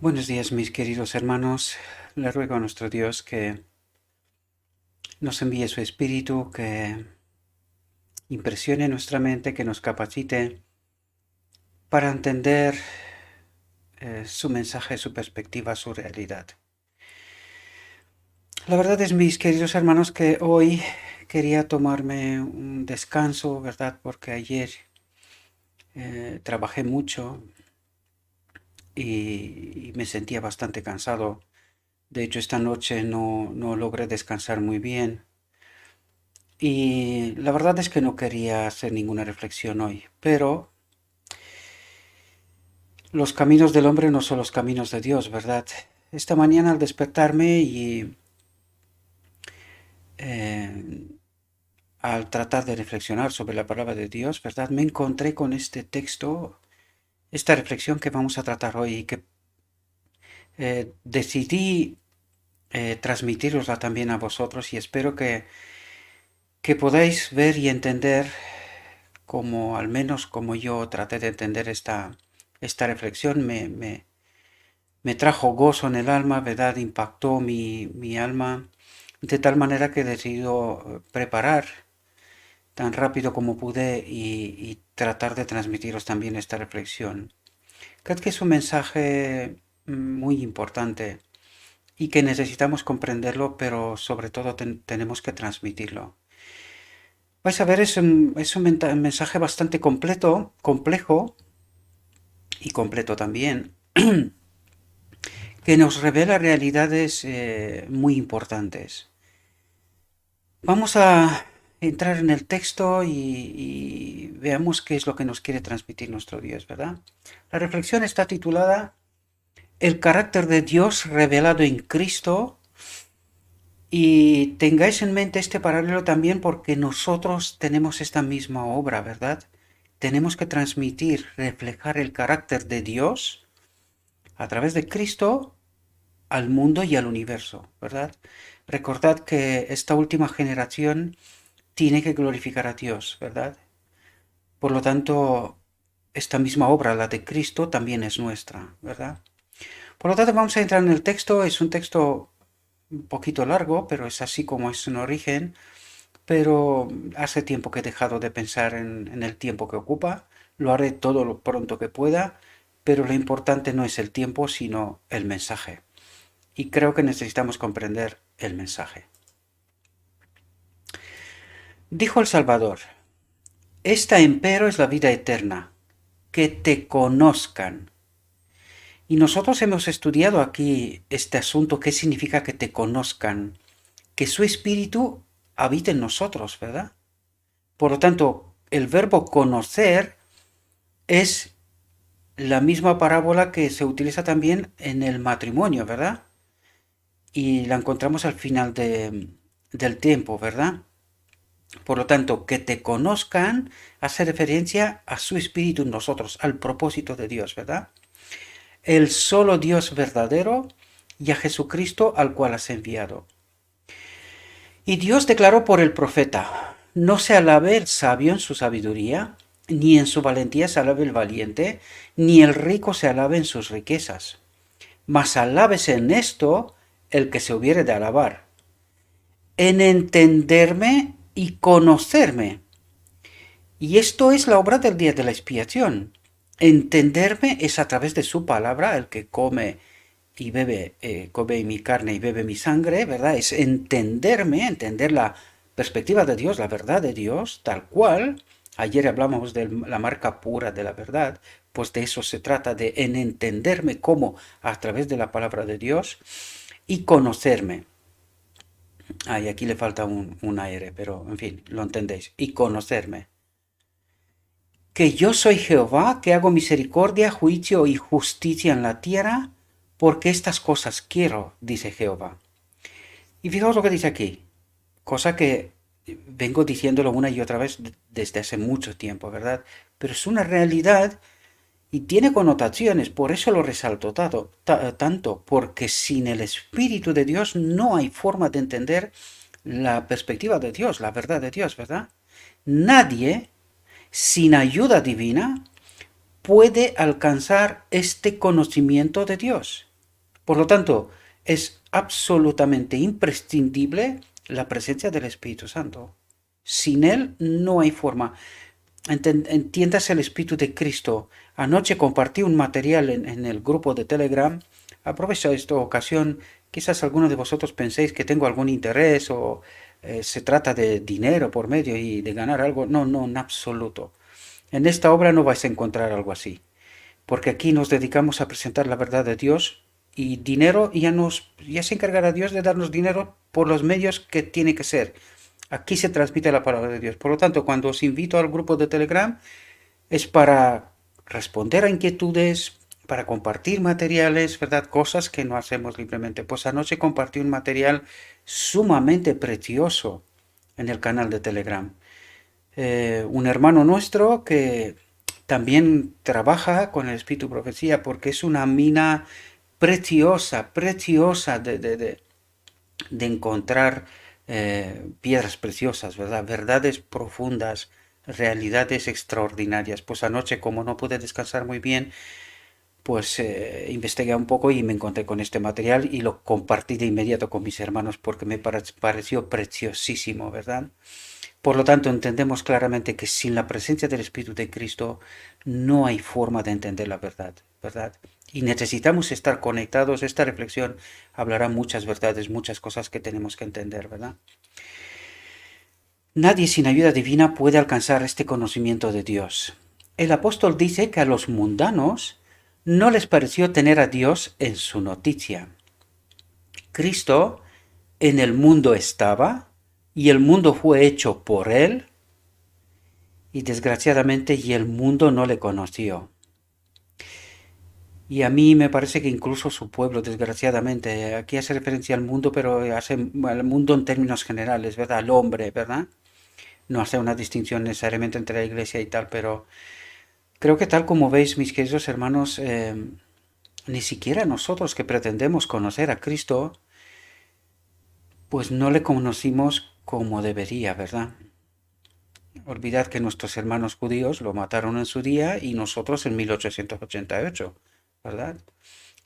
Buenos días, mis queridos hermanos. Le ruego a nuestro Dios que nos envíe su Espíritu, que impresione nuestra mente, que nos capacite para entender su mensaje, su perspectiva, su realidad. La verdad es, mis queridos hermanos, que hoy quería tomarme un descanso, ¿verdad? Porque ayer trabajé mucho y me sentía bastante cansado. De hecho, esta noche no logré descansar muy bien. Y la verdad es que no quería hacer ninguna reflexión hoy, pero los caminos del hombre no son los caminos de Dios, ¿verdad? Esta mañana al despertarme y eh, al tratar de reflexionar sobre la palabra de Dios, ¿verdad? Me encontré con este texto, esta reflexión que vamos a tratar hoy y que decidí transmitirosla también a vosotros y espero que podáis ver y entender como al menos como yo traté de entender esta reflexión, me trajo gozo en el alma, ¿verdad? Impactó mi alma de tal manera que he decidido preparar tan rápido como pude y tratar de transmitiros también esta reflexión. Creo que es un mensaje muy importante y que necesitamos comprenderlo, pero sobre todo tenemos que transmitirlo. Vais a ver, es un mensaje bastante complejo y completo también, que nos revela realidades muy importantes. Vamos a entrar en el texto y veamos qué es lo que nos quiere transmitir nuestro Dios, ¿verdad? La reflexión está titulada El carácter de Dios revelado en Cristo, y tengáis en mente este paralelo también porque nosotros tenemos esta misma obra, ¿verdad? Tenemos que transmitir, reflejar el carácter de Dios a través de Cristo al mundo y al universo, ¿verdad? Recordad que esta última generación tiene que glorificar a Dios, ¿verdad? Por lo tanto, esta misma obra, la de Cristo, también es nuestra, ¿verdad? Por lo tanto, vamos a entrar en el texto. Es un texto un poquito largo, pero es así como es en origen. Pero hace tiempo que he dejado de pensar en el tiempo que ocupa. Lo haré todo lo pronto que pueda, pero lo importante no es el tiempo, sino el mensaje. Y creo que necesitamos comprender el mensaje. Dijo el Salvador, esta empero es la vida eterna, que te conozcan. Y nosotros hemos estudiado aquí este asunto, qué significa que te conozcan, que su espíritu habite en nosotros, ¿verdad? Por lo tanto, el verbo conocer es la misma parábola que se utiliza también en el matrimonio, ¿verdad? Y la encontramos al final del tiempo, ¿verdad? Por lo tanto, que te conozcan hace referencia a su espíritu en nosotros, al propósito de Dios, ¿verdad? El solo Dios verdadero y a Jesucristo al cual has enviado. Y Dios declaró por el profeta, no se alabe el sabio en su sabiduría, ni en su valentía se alabe el valiente, ni el rico se alabe en sus riquezas. Mas alábese en esto el que se hubiere de alabar, en entenderme y conocerme. Y esto es la obra del día de la expiación. Entenderme es a través de su palabra, el que come y bebe, come mi carne y bebe mi sangre, ¿verdad? Es entenderme, entender la perspectiva de Dios, la verdad de Dios, tal cual. Ayer hablamos de la marca pura de la verdad, pues de eso se trata, de en entenderme como a través de la palabra de Dios y conocerme. Ay, aquí le falta un aire, pero en fin, lo entendéis. Y conocerme. Que yo soy Jehová, que hago misericordia, juicio y justicia en la tierra, porque estas cosas quiero, dice Jehová. Y fijaos lo que dice aquí, cosa que vengo diciéndolo una y otra vez desde hace mucho tiempo, ¿verdad? Pero es una realidad y tiene connotaciones, por eso lo resalto tanto, porque sin el Espíritu de Dios no hay forma de entender la perspectiva de Dios, la verdad de Dios, ¿verdad? Nadie, sin ayuda divina, puede alcanzar este conocimiento de Dios. Por lo tanto, es absolutamente imprescindible la presencia del Espíritu Santo. Sin Él no hay forma. Entiendas el Espíritu de Cristo. Anoche compartí un material en el grupo de Telegram. Aprovecho esta ocasión. Quizás algunos de vosotros penséis que tengo algún interés o se trata de dinero por medio y de ganar algo. No, no, en absoluto. En esta obra no vais a encontrar algo así, porque aquí nos dedicamos a presentar la verdad de Dios y dinero ya se encargará Dios de darnos dinero por los medios que tiene que ser. Aquí se transmite la palabra de Dios. Por lo tanto, cuando os invito al grupo de Telegram es para responder a inquietudes, para compartir materiales, ¿verdad? Cosas que no hacemos libremente. Pues anoche compartí un material sumamente precioso en el canal de Telegram. Un hermano nuestro que también trabaja con el Espíritu Profecía porque es una mina preciosa, preciosa de encontrar piedras preciosas, ¿verdad? Verdades profundas, realidades extraordinarias. Pues anoche, como no pude descansar muy bien, pues investigué un poco y me encontré con este material y lo compartí de inmediato con mis hermanos porque me pareció preciosísimo, ¿verdad? Por lo tanto, entendemos claramente que sin la presencia del Espíritu de Cristo no hay forma de entender la verdad, ¿verdad? Y necesitamos estar conectados. Esta reflexión hablará muchas verdades, muchas cosas que tenemos que entender, ¿verdad? Nadie sin ayuda divina puede alcanzar este conocimiento de Dios. El apóstol dice que a los mundanos no les pareció tener a Dios en su noticia. Cristo en el mundo estaba y el mundo fue hecho por él y desgraciadamente y el mundo no le conoció. Y a mí me parece que incluso su pueblo, desgraciadamente, aquí hace referencia al mundo, pero hace al mundo en términos generales, ¿verdad? Al hombre, ¿verdad? No hace una distinción necesariamente entre la iglesia y tal, pero creo que tal como veis, mis queridos hermanos, ni siquiera nosotros que pretendemos conocer a Cristo, pues no le conocimos como debería, ¿verdad? Olvidad que nuestros hermanos judíos lo mataron en su día y nosotros en 1888, ¿verdad?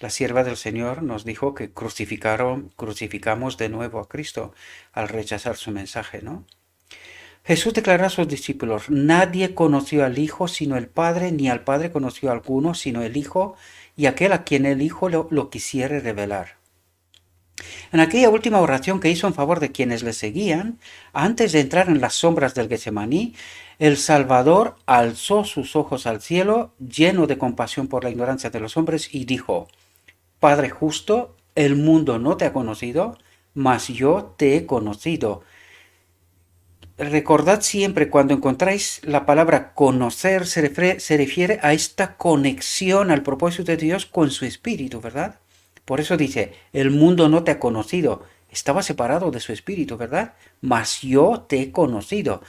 La sierva del Señor nos dijo que crucificamos de nuevo a Cristo al rechazar su mensaje, ¿no? Jesús declaró a sus discípulos, nadie conoció al Hijo sino el Padre, ni al Padre conoció a alguno sino el Hijo, y aquel a quien el Hijo lo quisiere revelar. En aquella última oración que hizo en favor de quienes le seguían, antes de entrar en las sombras del Getsemaní, el Salvador alzó sus ojos al cielo, lleno de compasión por la ignorancia de los hombres, y dijo, Padre justo, el mundo no te ha conocido, mas yo te he conocido. Recordad siempre cuando encontráis la palabra conocer, se refiere a esta conexión al propósito de Dios con su espíritu, ¿verdad? Por eso dice, el mundo no te ha conocido, estaba separado de su espíritu, ¿verdad? Mas yo te he conocido,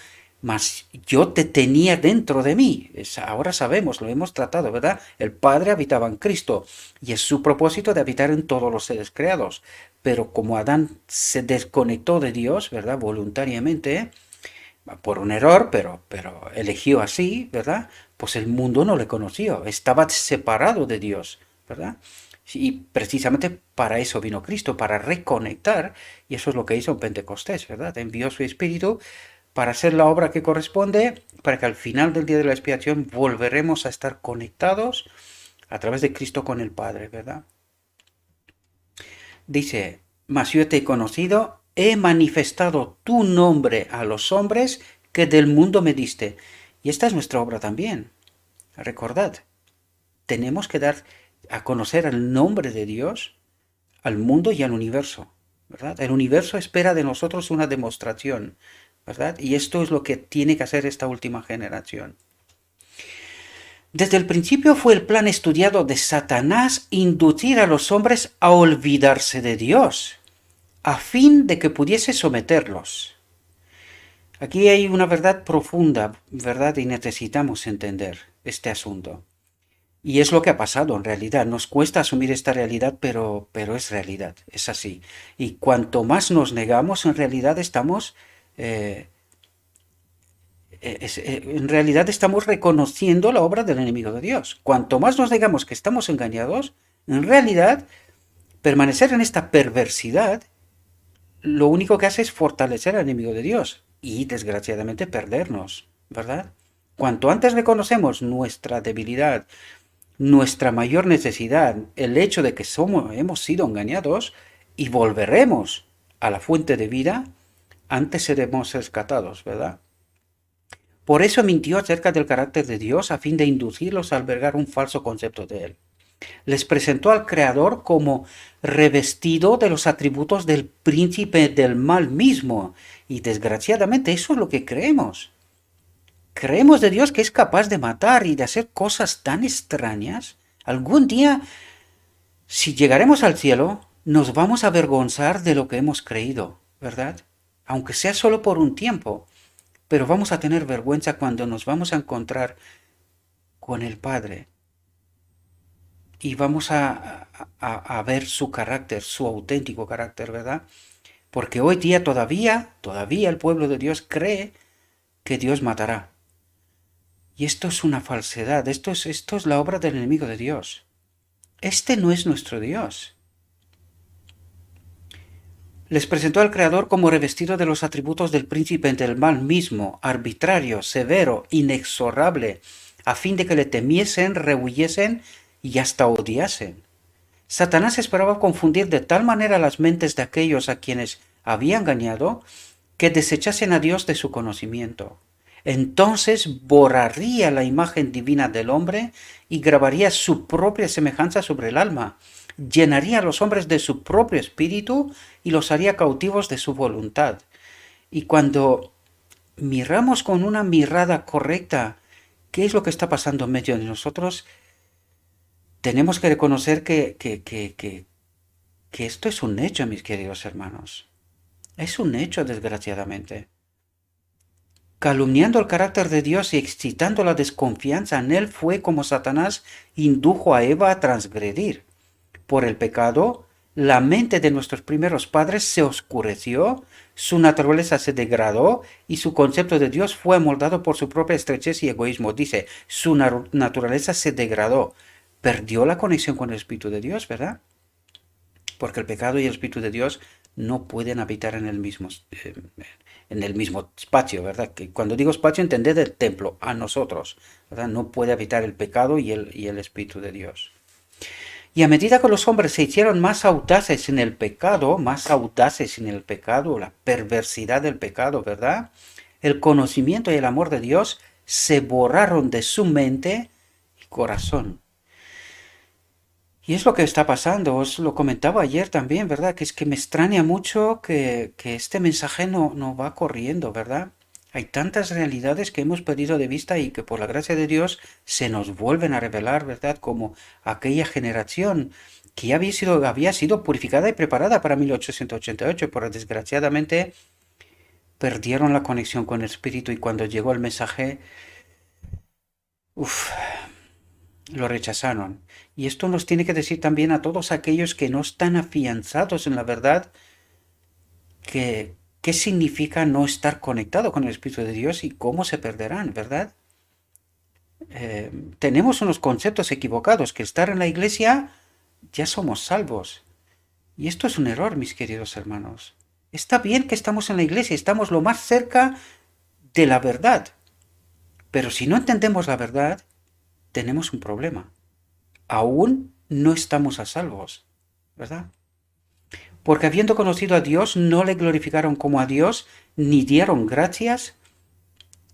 mas yo te tenía dentro de mí. Ahora sabemos, lo hemos tratado, ¿verdad? El Padre habitaba en Cristo y es su propósito de habitar en todos los seres creados. Pero como Adán se desconectó de Dios, ¿verdad? Voluntariamente, por un error, pero eligió así, ¿verdad? Pues el mundo no le conoció, estaba separado de Dios, ¿verdad? Y precisamente para eso vino Cristo, para reconectar, y eso es lo que hizo en Pentecostés, ¿verdad? Envió su Espíritu para hacer la obra que corresponde, para que al final del día de la expiación volveremos a estar conectados a través de Cristo con el Padre, ¿verdad? Dice, mas yo te he conocido, he manifestado tu nombre a los hombres que del mundo me diste. Y esta es nuestra obra también. Recordad, tenemos que dar a conocer el nombre de Dios al mundo y al universo, ¿verdad? El universo espera de nosotros una demostración, ¿verdad? Y esto es lo que tiene que hacer esta última generación. Desde el principio fue el plan estudiado de Satanás inducir a los hombres a olvidarse de Dios, a fin de que pudiese someterlos. Aquí hay una verdad profunda, ¿verdad? Y necesitamos entender este asunto. Y es lo que ha pasado en realidad. Nos cuesta asumir esta realidad, pero es realidad, es así. Y cuanto más nos negamos, en realidad estamos reconociendo la obra del enemigo de Dios. Cuanto más nos negamos que estamos engañados, en realidad Permanecer en esta perversidad lo único que hace es fortalecer al enemigo de Dios y desgraciadamente perdernos, ¿verdad? Cuanto antes reconocemos nuestra debilidad, nuestra mayor necesidad, el hecho de que hemos sido engañados y volveremos a la fuente de vida, antes seremos rescatados, ¿verdad? Por eso mintió acerca del carácter de Dios a fin de inducirlos a albergar un falso concepto de él. Les presentó al Creador como revestido de los atributos del príncipe del mal mismo. Y desgraciadamente eso es lo que creemos. Creemos de Dios que es capaz de matar y de hacer cosas tan extrañas. Algún día, si llegaremos al cielo, nos vamos a avergonzar de lo que hemos creído, ¿verdad? Aunque sea solo por un tiempo. Pero vamos a tener vergüenza cuando nos vamos a encontrar con el Padre. Y vamos a ver su carácter, su auténtico carácter, ¿verdad? Porque hoy día todavía el pueblo de Dios cree que Dios matará. Y esto es una falsedad, esto es la obra del enemigo de Dios. Este no es nuestro Dios. Les presentó al Creador como revestido de los atributos del príncipe del mal mismo, arbitrario, severo, inexorable, a fin de que le temiesen, rehuyesen y hasta odiasen. Satanás esperaba confundir de tal manera las mentes de aquellos a quienes había engañado que desechasen a Dios de su conocimiento. Entonces borraría la imagen divina del hombre y grabaría su propia semejanza sobre el alma. Llenaría a los hombres de su propio espíritu y los haría cautivos de su voluntad. Y cuando miramos con una mirada correcta qué es lo que está pasando en medio de nosotros, tenemos que reconocer que esto es un hecho, mis queridos hermanos. Es un hecho, desgraciadamente. Calumniando el carácter de Dios y excitando la desconfianza en él fue como Satanás indujo a Eva a transgredir. Por el pecado, la mente de nuestros primeros padres se oscureció, su naturaleza se degradó y su concepto de Dios fue amoldado por su propia estrechez y egoísmo. Dice, su naturaleza se degradó. Perdió la conexión con el Espíritu de Dios, ¿verdad? Porque el pecado y el Espíritu de Dios no pueden habitar en el mismo espacio, ¿verdad? Que cuando digo espacio, entended el templo, a nosotros, ¿verdad? No puede habitar el pecado y el Espíritu de Dios. Y a medida que los hombres se hicieron más audaces en el pecado, la perversidad del pecado, ¿verdad? El conocimiento y el amor de Dios se borraron de su mente y corazón. Y es lo que está pasando, os lo comentaba ayer también, ¿verdad? Que es que me extraña mucho que este mensaje no va corriendo, ¿verdad? Hay tantas realidades que hemos perdido de vista y que por la gracia de Dios se nos vuelven a revelar, ¿verdad? Como aquella generación que ya había sido purificada y preparada para 1888, pero desgraciadamente perdieron la conexión con el Espíritu y cuando llegó el mensaje, lo rechazaron. Y esto nos tiene que decir también a todos aquellos que no están afianzados en la verdad que qué significa no estar conectado con el Espíritu de Dios y cómo se perderán, ¿verdad? Tenemos unos conceptos equivocados, que estar en la iglesia ya somos salvos. Y esto es un error, mis queridos hermanos. Está bien que estamos en la iglesia, estamos lo más cerca de la verdad. Pero si no entendemos la verdad, tenemos un problema. Aún no estamos a salvos, ¿verdad? Porque habiendo conocido a Dios, no le glorificaron como a Dios, ni dieron gracias,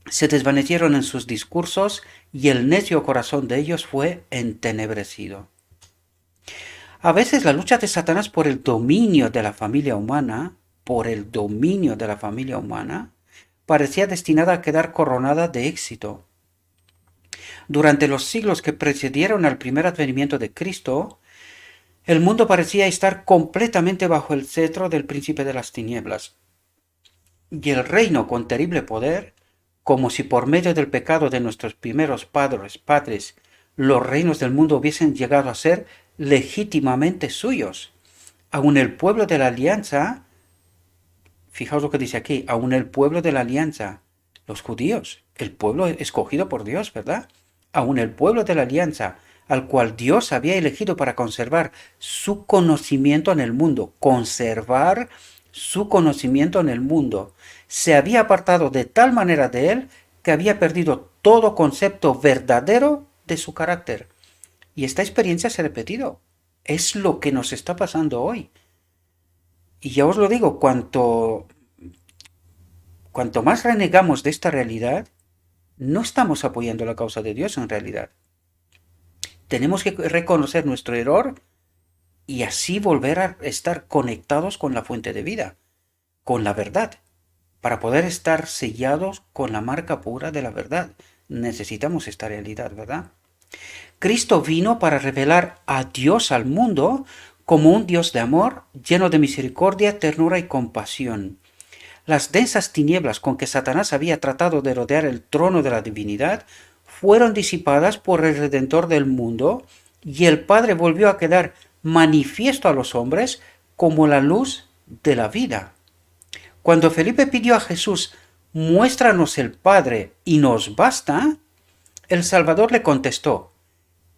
se desvanecieron en sus discursos, y el necio corazón de ellos fue entenebrecido. A veces la lucha de Satanás por el dominio de la familia humana, parecía destinada a quedar coronada de éxito. Durante los siglos que precedieron al primer advenimiento de Cristo, el mundo parecía estar completamente bajo el cetro del príncipe de las tinieblas. Y el reino, con terrible poder, como si por medio del pecado de nuestros primeros padres, los reinos del mundo hubiesen llegado a ser legítimamente suyos. Aun el pueblo de la alianza, fijaos lo que dice aquí, aun el pueblo de la alianza, los judíos, el pueblo escogido por Dios, ¿verdad? Aun el pueblo de la alianza, al cual Dios había elegido para conservar su conocimiento en el mundo. Conservar su conocimiento en el mundo. Se había apartado de tal manera de él que había perdido todo concepto verdadero de su carácter. Y esta experiencia se ha repetido. Es lo que nos está pasando hoy. Y ya os lo digo, cuanto más renegamos de esta realidad, no estamos apoyando la causa de Dios en realidad. Tenemos que reconocer nuestro error y así volver a estar conectados con la fuente de vida, con la verdad. Para poder estar sellados con la marca pura de la verdad, necesitamos esta realidad, ¿verdad? Cristo vino para revelar a Dios al mundo como un Dios de amor, lleno de misericordia, ternura y compasión. Las densas tinieblas con que Satanás había tratado de rodear el trono de la divinidad fueron disipadas por el Redentor del mundo, y el Padre volvió a quedar manifiesto a los hombres como la luz de la vida. Cuando Felipe pidió a Jesús, muéstranos el Padre y nos basta, el Salvador le contestó,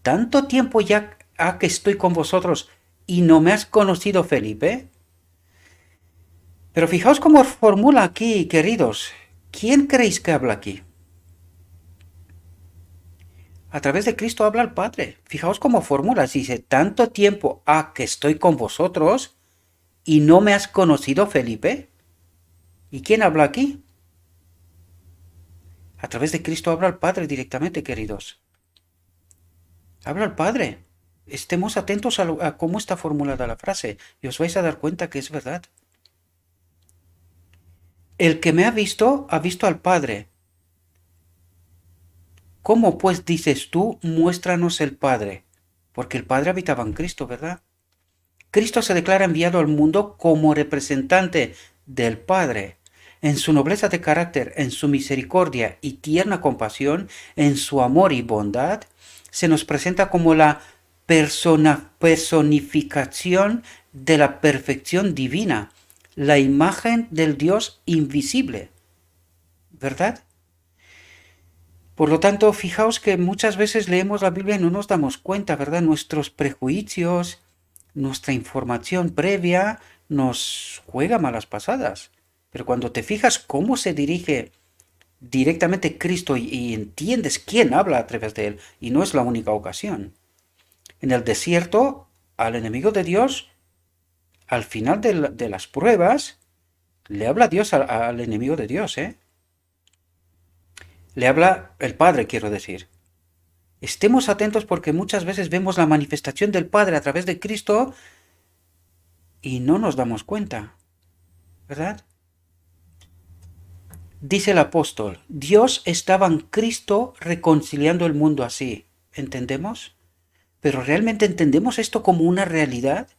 ¿tanto tiempo ya ha que estoy con vosotros y no me has conocido, Felipe? Pero fijaos cómo formula aquí, queridos. ¿Quién creéis que habla aquí? A través de Cristo habla el Padre. Fijaos cómo formula. Dice, tanto tiempo ha que estoy con vosotros y no me has conocido, Felipe. ¿Y quién habla aquí? A través de Cristo habla el Padre directamente, queridos. Habla el Padre. Estemos atentos a cómo está formulada la frase y os vais a dar cuenta que es verdad. El que me ha visto al Padre. ¿Cómo pues dices tú, muéstranos el Padre? Porque el Padre habitaba en Cristo, ¿verdad? Cristo se declara enviado al mundo como representante del Padre. En su nobleza de carácter, en su misericordia y tierna compasión, en su amor y bondad, se nos presenta como la personificación de la perfección divina, la imagen del Dios invisible, ¿verdad? Por lo tanto, fijaos que muchas veces leemos la Biblia y no nos damos cuenta, ¿verdad? Nuestros prejuicios, nuestra información previa nos juega malas pasadas. Pero cuando te fijas cómo se dirige directamente Cristo y entiendes quién habla a través de él, y no es la única ocasión. En el desierto, al enemigo de Dios, al final de las pruebas, le habla Dios al enemigo de Dios, ¿eh? Le habla el Padre, quiero decir. Estemos atentos porque muchas veces vemos la manifestación del Padre a través de Cristo y no nos damos cuenta, ¿verdad? Dice el apóstol, Dios estaba en Cristo reconciliando el mundo así. ¿Entendemos? ¿Pero realmente entendemos esto como una realidad?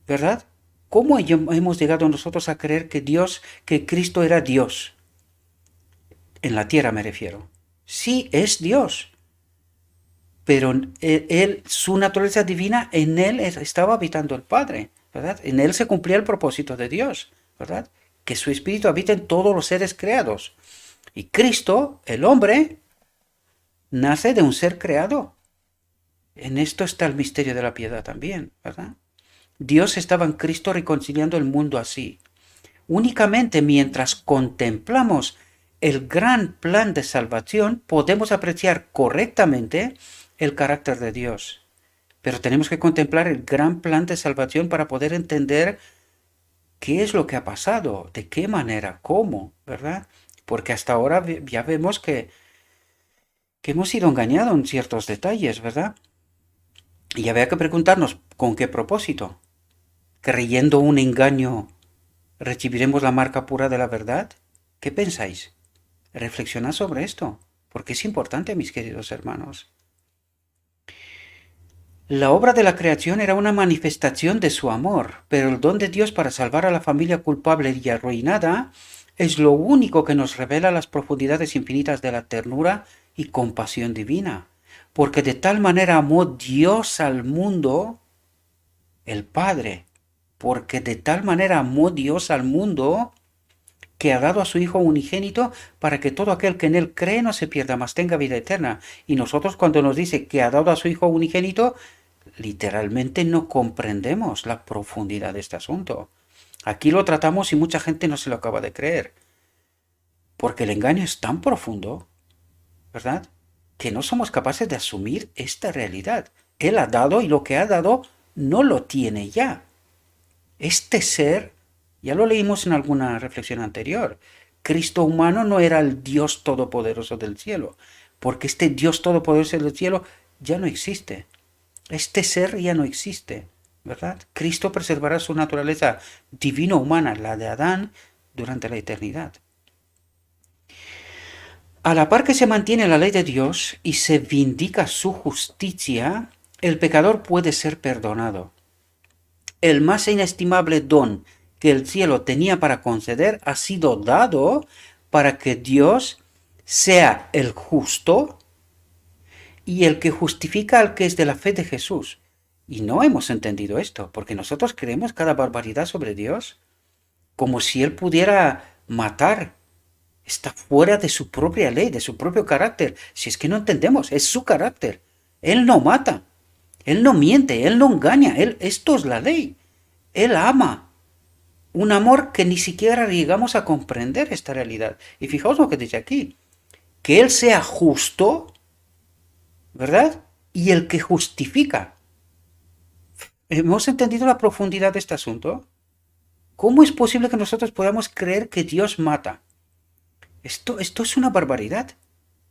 ¿Verdad? ¿Cómo hemos llegado nosotros a creer que Cristo era Dios? En la tierra me refiero. Sí, es Dios. Pero su naturaleza divina, en él estaba habitando el Padre, ¿verdad? En él se cumplía el propósito de Dios, ¿verdad? Que su espíritu habita en todos los seres creados. Y Cristo, el hombre, nace de un ser creado. En esto está el misterio de la piedad también, ¿verdad? Dios estaba en Cristo reconciliando el mundo así. Únicamente mientras contemplamos el gran plan de salvación podemos apreciar correctamente el carácter de Dios. Pero tenemos que contemplar el gran plan de salvación para poder entender qué es lo que ha pasado, de qué manera, cómo, ¿verdad? Porque hasta ahora ya vemos que hemos sido engañados en ciertos detalles, ¿verdad? Y había que preguntarnos, ¿con qué propósito? ¿Creyendo un engaño recibiremos la marca pura de la verdad? ¿Qué pensáis? Reflexionad sobre esto, porque es importante, mis queridos hermanos. La obra de la creación era una manifestación de su amor, pero el don de Dios para salvar a la familia culpable y arruinada es lo único que nos revela las profundidades infinitas de la ternura y compasión divina, porque de tal manera amó Dios al mundo, el Padre, porque de tal manera amó Dios al mundo, que ha dado a su Hijo unigénito para que todo aquel que en Él cree no se pierda, mas tenga vida eterna. Y nosotros cuando nos dice que ha dado a su Hijo unigénito, literalmente no comprendemos la profundidad de este asunto. Aquí lo tratamos y mucha gente no se lo acaba de creer. Porque el engaño es tan profundo, ¿verdad? Que no somos capaces de asumir esta realidad. Él ha dado y lo que ha dado no lo tiene ya. Este ser, ya lo leímos en alguna reflexión anterior, Cristo humano no era el Dios todopoderoso del cielo, porque este Dios todopoderoso del cielo ya no existe. Este ser ya no existe, ¿verdad? Cristo preservará su naturaleza divino-humana, la de Adán, durante la eternidad. A la par que se mantiene la ley de Dios y se vindica su justicia, el pecador puede ser perdonado. El más inestimable don que el cielo tenía para conceder ha sido dado para que Dios sea el justo y el que justifica al que es de la fe de Jesús. Y no hemos entendido esto, porque nosotros creemos cada barbaridad sobre Dios, como si Él pudiera matar. Está fuera de su propia ley, de su propio carácter. Si es que no entendemos, es su carácter. Él no mata, Él no miente, Él no engaña, esto es la ley. Él ama. Un amor que ni siquiera llegamos a comprender esta realidad. Y fijaos lo que dice aquí. Que Él sea justo, ¿verdad? Y el que justifica. ¿Hemos entendido la profundidad de este asunto? ¿Cómo es posible que nosotros podamos creer que Dios mata? Esto es una barbaridad.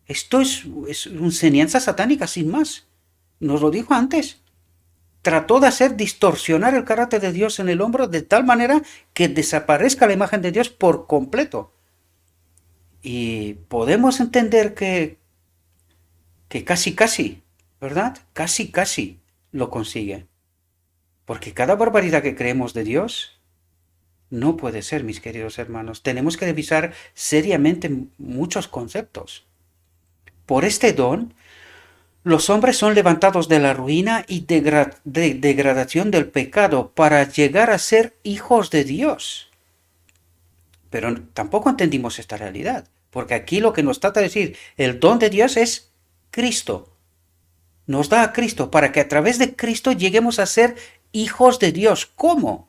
Esto es una enseñanza satánica sin más. Nos lo dijo antes. Trató de hacer distorsionar el carácter de Dios en el hombre de tal manera que desaparezca la imagen de Dios por completo. Y podemos entender que casi, ¿verdad? Casi lo consigue. Porque cada barbaridad que creemos de Dios no puede ser, mis queridos hermanos. Tenemos que revisar seriamente muchos conceptos. Por este don, los hombres son levantados de la ruina y degradación del pecado para llegar a ser hijos de Dios. Pero tampoco entendimos esta realidad, porque aquí lo que nos trata de decir, el don de Dios es Cristo. Nos da a Cristo para que a través de Cristo lleguemos a ser hijos de Dios. ¿Cómo?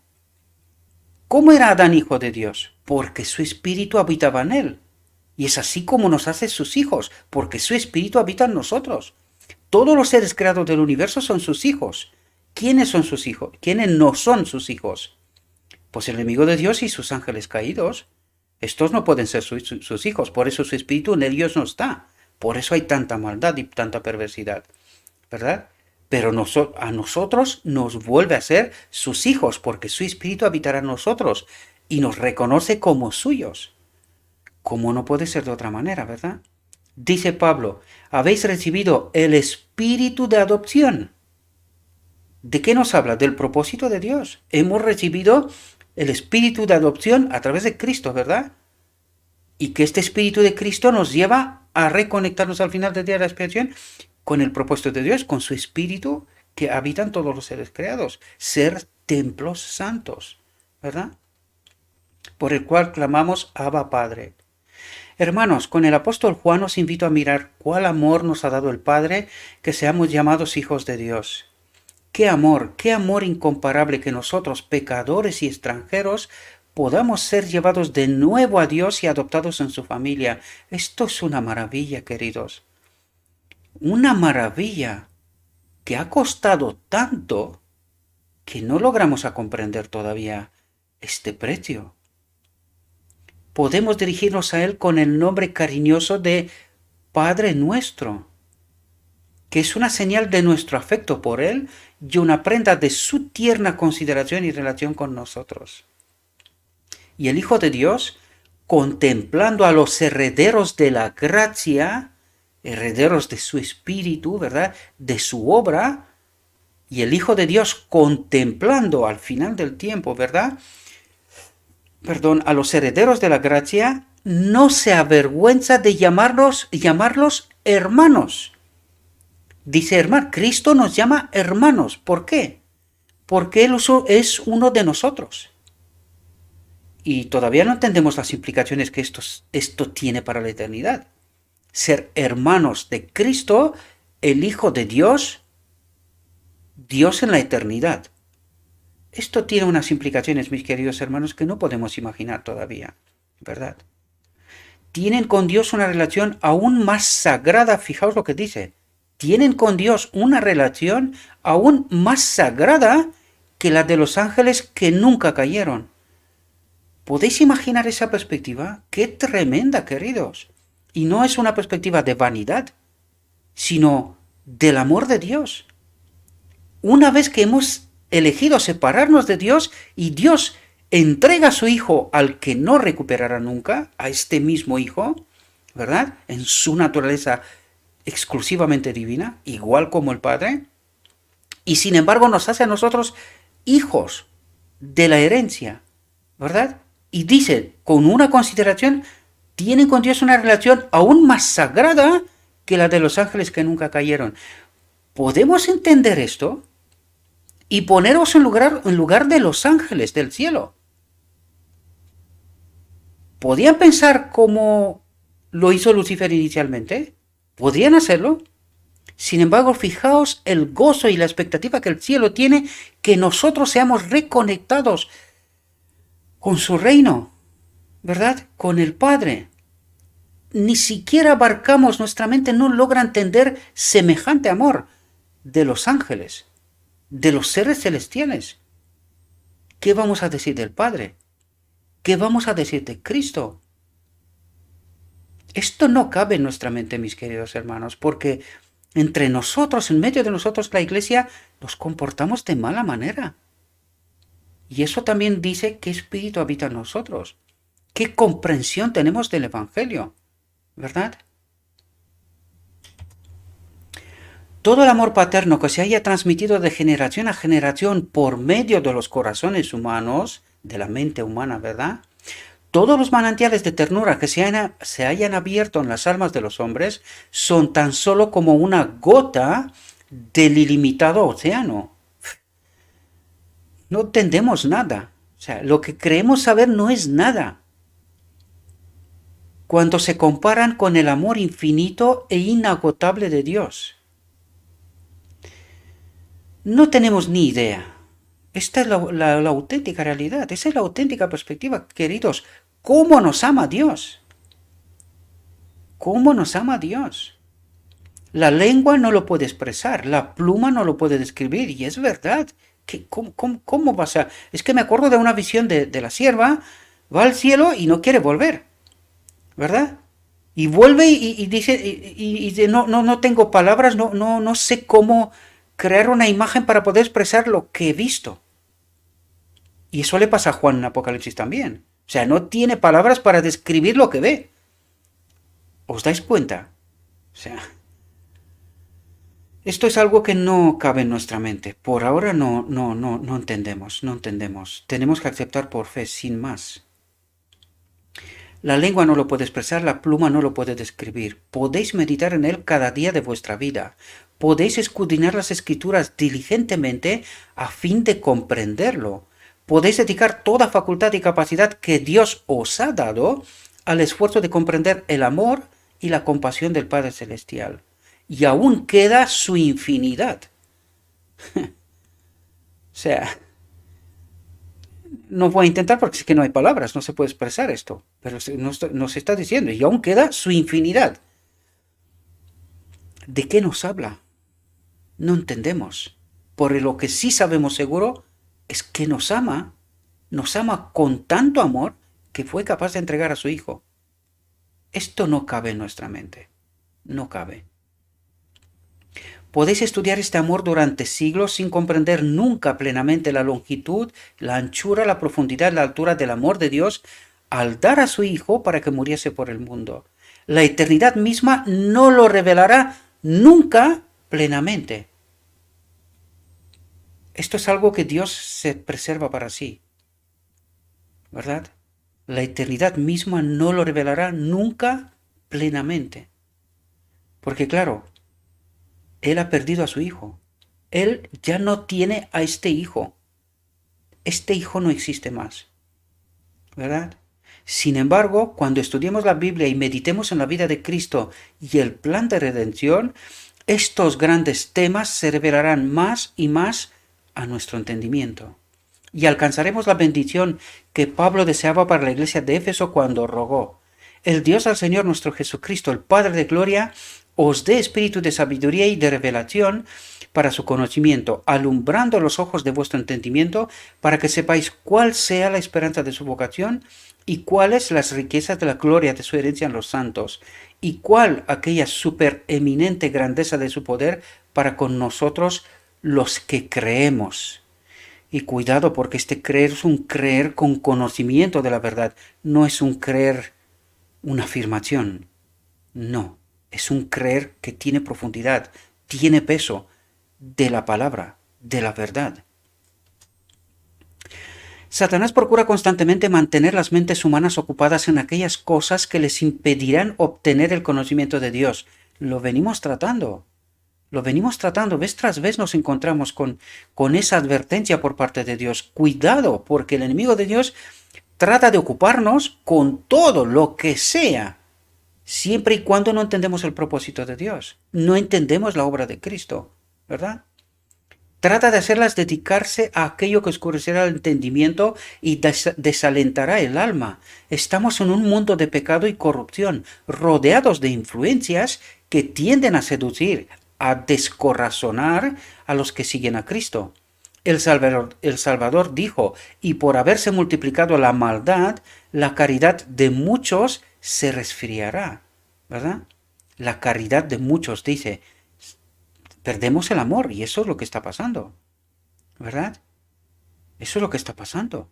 ¿Cómo era Adán hijo de Dios? Porque su espíritu habitaba en él. Y es así como nos hace sus hijos, porque su espíritu habita en nosotros. Todos los seres creados del universo son sus hijos. ¿Quiénes son sus hijos? ¿Quiénes no son sus hijos? Pues el enemigo de Dios y sus ángeles caídos. Estos no pueden ser sus hijos, por eso su espíritu en ellos no está. Por eso hay tanta maldad y tanta perversidad, ¿verdad? Pero a nosotros nos vuelve a ser sus hijos, porque su espíritu habitará en nosotros y nos reconoce como suyos. Como no puede ser de otra manera, ¿verdad? Dice Pablo, habéis recibido el espíritu de adopción. ¿De qué nos habla? Del propósito de Dios. Hemos recibido el espíritu de adopción a través de Cristo, ¿verdad? Y que este espíritu de Cristo nos lleva a reconectarnos al final del día de la expiación con el propósito de Dios, con su espíritu que habitan todos los seres creados. Ser templos santos, ¿verdad? Por el cual clamamos Abba Padre. Hermanos, con el apóstol Juan os invito a mirar cuál amor nos ha dado el Padre, que seamos llamados hijos de Dios. Qué amor incomparable que nosotros, pecadores y extranjeros, podamos ser llevados de nuevo a Dios y adoptados en su familia. Esto es una maravilla, queridos. Una maravilla que ha costado tanto que no logramos a comprender todavía este precio. Podemos dirigirnos a Él con el nombre cariñoso de Padre nuestro, que es una señal de nuestro afecto por Él y una prenda de su tierna consideración y relación con nosotros. Y el Hijo de Dios, contemplando a los herederos de la gracia, herederos de su espíritu, ¿verdad?, de su obra, y el Hijo de Dios contemplando al final del tiempo, ¿verdad?, a los herederos de la gracia, no se avergüenza de llamarlos hermanos. Dice hermano, Cristo nos llama hermanos. ¿Por qué? Porque Él es uno de nosotros. y todavía no entendemos las implicaciones que esto tiene para la eternidad. Ser hermanos de Cristo, el Hijo de Dios, Dios en la eternidad. Esto tiene unas implicaciones, mis queridos hermanos, que no podemos imaginar todavía, ¿verdad? Tienen con Dios una relación aún más sagrada, fijaos lo que dice, tienen con Dios una relación aún más sagrada que la de los ángeles que nunca cayeron. ¿Podéis imaginar esa perspectiva? ¡Qué tremenda, queridos! Y no es una perspectiva de vanidad, sino del amor de Dios. Una vez que hemos elegido separarnos de Dios y Dios entrega a su Hijo al que no recuperará nunca, a este mismo Hijo, ¿verdad? En su naturaleza exclusivamente divina, igual como el Padre, y sin embargo nos hace a nosotros hijos de la herencia, ¿verdad? Y dice, con una consideración, tienen con Dios una relación aún más sagrada que la de los ángeles que nunca cayeron. ¿Podemos entender esto? Y poneros en lugar de los ángeles del cielo. ¿Podían pensar como lo hizo Lucifer inicialmente? ¿Podían hacerlo? Sin embargo, fijaos el gozo y la expectativa que el cielo tiene que nosotros seamos reconectados con su reino, ¿verdad? Con el Padre. Ni siquiera abarcamos, nuestra mente no logra entender semejante amor de los ángeles, de los seres celestiales. ¿Qué vamos a decir del Padre? ¿Qué vamos a decir de Cristo? Esto no cabe en nuestra mente, mis queridos hermanos, porque entre nosotros, en medio de nosotros, la Iglesia, nos comportamos de mala manera. Y eso también dice qué espíritu habita en nosotros, qué comprensión tenemos del Evangelio, ¿verdad? Todo el amor paterno que se haya transmitido de generación a generación por medio de los corazones humanos, de la mente humana, ¿verdad? Todos los manantiales de ternura que se hayan abierto en las almas de los hombres son tan solo como una gota del ilimitado océano. No entendemos nada. O sea, lo que creemos saber no es nada. Cuando se comparan con el amor infinito e inagotable de Dios. No tenemos ni idea. Esta es la auténtica realidad, esa es la auténtica perspectiva, queridos. ¿Cómo nos ama Dios? ¿Cómo nos ama Dios? La lengua no lo puede expresar, la pluma no lo puede describir, y es verdad. ¿Cómo vas a...? Es que me acuerdo de una visión de la sierva, va al cielo y no quiere volver, ¿verdad? Y vuelve y dice, y dice, no tengo palabras, no sé cómo crear una imagen para poder expresar lo que he visto. Y eso le pasa a Juan en Apocalipsis también. O sea, no tiene palabras para describir lo que ve. ¿Os dais cuenta? O sea, esto es algo que no cabe en nuestra mente. Por ahora no entendemos. Tenemos que aceptar por fe, sin más. La lengua no lo puede expresar, la pluma no lo puede describir. Podéis meditar en él cada día de vuestra vida. Podéis escudriñar las escrituras diligentemente a fin de comprenderlo. Podéis dedicar toda facultad y capacidad que Dios os ha dado al esfuerzo de comprender el amor y la compasión del Padre Celestial. Y aún queda su infinidad. O sea, no voy a intentar porque es que no hay palabras, no se puede expresar esto. Pero nos está diciendo, y aún queda su infinidad. ¿De qué nos habla? No entendemos. Por lo que sí sabemos seguro es que nos ama con tanto amor que fue capaz de entregar a su Hijo. Esto no cabe en nuestra mente, no cabe. Podéis estudiar este amor durante siglos sin comprender nunca plenamente la longitud, la anchura, la profundidad, la altura del amor de Dios al dar a su Hijo para que muriese por el mundo. La eternidad misma no lo revelará nunca plenamente. Esto es algo que Dios se preserva para sí, ¿verdad? La eternidad misma no lo revelará nunca plenamente. Porque claro, Él ha perdido a su Hijo. Él ya no tiene a este Hijo. Este Hijo no existe más. ¿verdad? Sin embargo, cuando estudiemos la Biblia y meditemos en la vida de Cristo y el plan de redención, estos grandes temas se revelarán más y más a nuestro entendimiento. Y alcanzaremos la bendición que Pablo deseaba para la iglesia de Éfeso cuando rogó: el Dios al Señor nuestro Jesucristo, el Padre de gloria, os dé espíritu de sabiduría y de revelación para su conocimiento, alumbrando los ojos de vuestro entendimiento, para que sepáis cuál sea la esperanza de su vocación y cuáles las riquezas de la gloria de su herencia en los santos, y cuál aquella supereminente grandeza de su poder para con nosotros los que creemos. Y cuidado, porque este creer es un creer con conocimiento de la verdad, no es un creer una afirmación, no, es un creer que tiene profundidad, tiene peso de la palabra, de la verdad. Satanás procura constantemente mantener las mentes humanas ocupadas en aquellas cosas que les impedirán obtener el conocimiento de Dios. Lo venimos tratando. Vez tras vez nos encontramos con esa advertencia por parte de Dios. Cuidado, porque el enemigo de Dios trata de ocuparnos con todo lo que sea, siempre y cuando no entendemos el propósito de Dios, no entendemos la obra de Cristo, ¿verdad? Trata de hacerlas dedicarse a aquello que oscurecerá el entendimiento y desalentará el alma. Estamos en un mundo de pecado y corrupción, rodeados de influencias que tienden a seducir, a descorazonar a los que siguen a Cristo. El Salvador dijo: y por haberse multiplicado la maldad, la caridad de muchos se resfriará, ¿verdad? La caridad de muchos, dice, perdemos el amor, y eso es lo que está pasando, ¿verdad? Eso es lo que está pasando.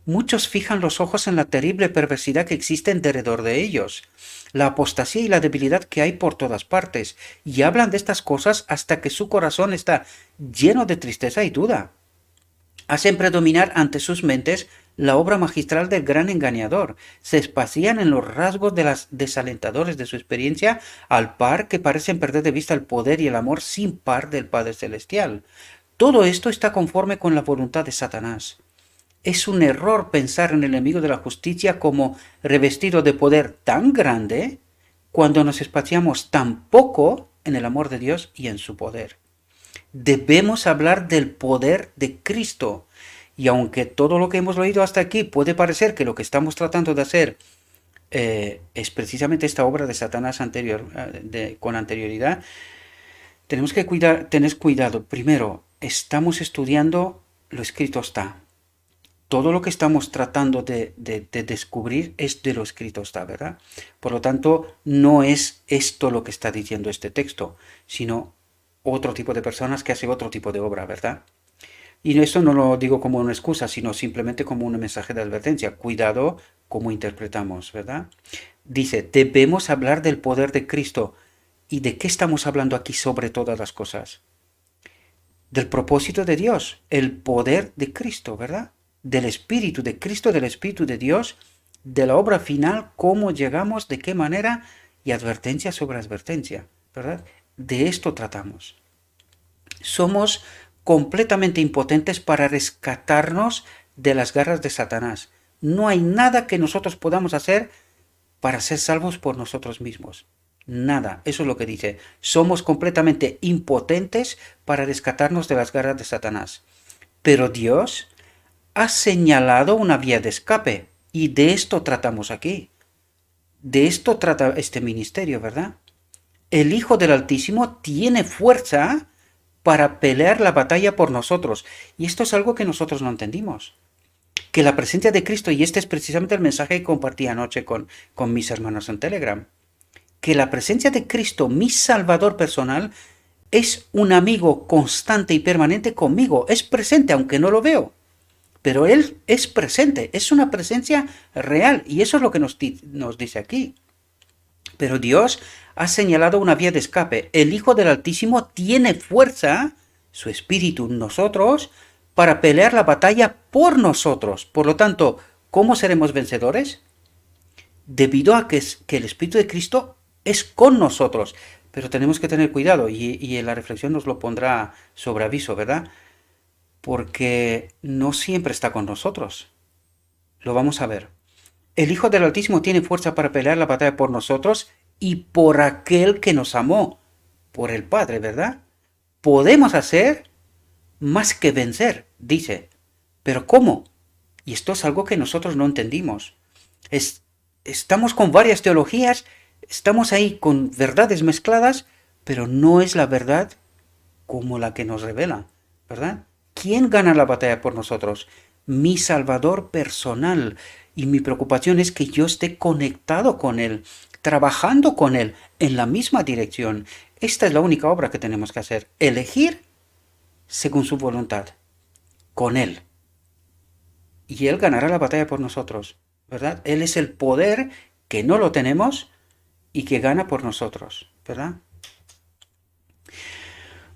Muchos fijan los ojos en la terrible perversidad que existe en derredor de ellos, la apostasía y la debilidad que hay por todas partes, y hablan de estas cosas hasta que su corazón está lleno de tristeza y duda. Hacen predominar ante sus mentes la obra magistral del gran engañador. Se espacían en los rasgos de las desalentadores de su experiencia, al par que parecen perder de vista el poder y el amor sin par del Padre Celestial. Todo esto está conforme con la voluntad de Satanás. Es un error pensar en el enemigo de la justicia como revestido de poder tan grande cuando nos espaciamos tan poco en el amor de Dios y en su poder. Debemos hablar del poder de Cristo. Y aunque todo lo que hemos leído hasta aquí puede parecer que lo que estamos tratando de hacer es precisamente esta obra de Satanás con anterioridad, tenemos que tener cuidado. Primero, estamos estudiando lo escrito está. Todo lo que estamos tratando de descubrir es de lo escrito está, ¿verdad? Por lo tanto, no es esto lo que está diciendo este texto, sino otro tipo de personas que hacen otro tipo de obra, ¿verdad? Y esto no lo digo como una excusa, sino simplemente como un mensaje de advertencia. Cuidado cómo interpretamos, ¿verdad? Dice, debemos hablar del poder de Cristo. ¿Y de qué estamos hablando aquí sobre todas las cosas? Del propósito de Dios, el poder de Cristo, ¿verdad? Del Espíritu de Cristo, del Espíritu de Dios, de la obra final, cómo llegamos, de qué manera, y advertencia sobre advertencia, ¿verdad? De esto tratamos. Somos completamente impotentes para rescatarnos de las garras de Satanás. No hay nada que nosotros podamos hacer para ser salvos por nosotros mismos. Nada, eso es lo que dice. Somos completamente impotentes para rescatarnos de las garras de Satanás. Pero Dios ha señalado una vía de escape, y de esto tratamos aquí. De esto trata este ministerio, ¿verdad? El Hijo del Altísimo tiene fuerza para pelear la batalla por nosotros. Y esto es algo que nosotros no entendimos. Que la presencia de Cristo, y este es precisamente el mensaje que compartí anoche con mis hermanos en Telegram, que la presencia de Cristo, mi Salvador personal, es un amigo constante y permanente conmigo. Es presente, aunque no lo veo. Pero Él es presente, es una presencia real. Y eso es lo que nos dice aquí. Pero Dios ha señalado una vía de escape. El Hijo del Altísimo tiene fuerza, su espíritu en nosotros, para pelear la batalla por nosotros. Por lo tanto, ¿cómo seremos vencedores? Debido a que el Espíritu de Cristo es con nosotros. Pero tenemos que tener cuidado, y en la reflexión nos lo pondrá sobre aviso, ¿verdad? Porque no siempre está con nosotros. Lo vamos a ver. El Hijo del Altísimo tiene fuerza para pelear la batalla por nosotros y por aquel que nos amó, por el Padre, ¿verdad? Podemos hacer más que vencer, dice. Pero ¿cómo? Y esto es algo que nosotros no entendimos. Estamos con varias teologías, estamos ahí con verdades mezcladas, pero no es la verdad como la que nos revela, ¿verdad? ¿Quién gana la batalla por nosotros? Mi Salvador personal. Y mi preocupación es que yo esté conectado con Él, trabajando con Él en la misma dirección. Esta es la única obra que tenemos que hacer, elegir según su voluntad, con Él. Y Él ganará la batalla por nosotros, ¿verdad? Él es el poder que no lo tenemos y que gana por nosotros, ¿verdad?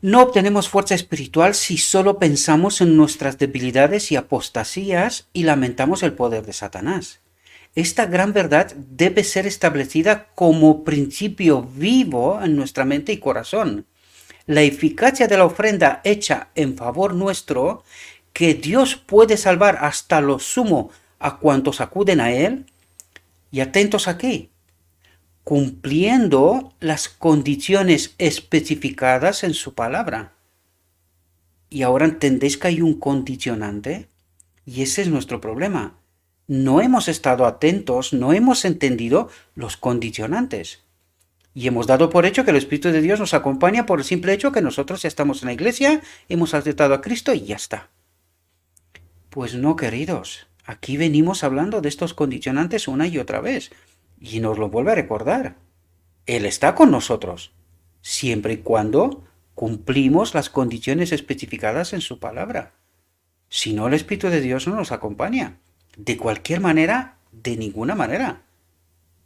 No obtenemos fuerza espiritual si solo pensamos en nuestras debilidades y apostasías y lamentamos el poder de Satanás. Esta gran verdad debe ser establecida como principio vivo en nuestra mente y corazón. La eficacia de la ofrenda hecha en favor nuestro, que Dios puede salvar hasta lo sumo a cuantos acuden a Él, y atentos aquí, cumpliendo las condiciones especificadas en su palabra. Y ahora entendéis que hay un condicionante, y ese es nuestro problema. No hemos estado atentos, no hemos entendido los condicionantes. Y hemos dado por hecho que el Espíritu de Dios nos acompaña por el simple hecho que nosotros ya estamos en la iglesia, hemos aceptado a Cristo y ya está. Pues no, queridos. Aquí venimos hablando de estos condicionantes una y otra vez. Y nos lo vuelve a recordar. Él está con nosotros, siempre y cuando cumplimos las condiciones especificadas en su palabra. Si no, el Espíritu de Dios no nos acompaña. De cualquier manera, de ninguna manera.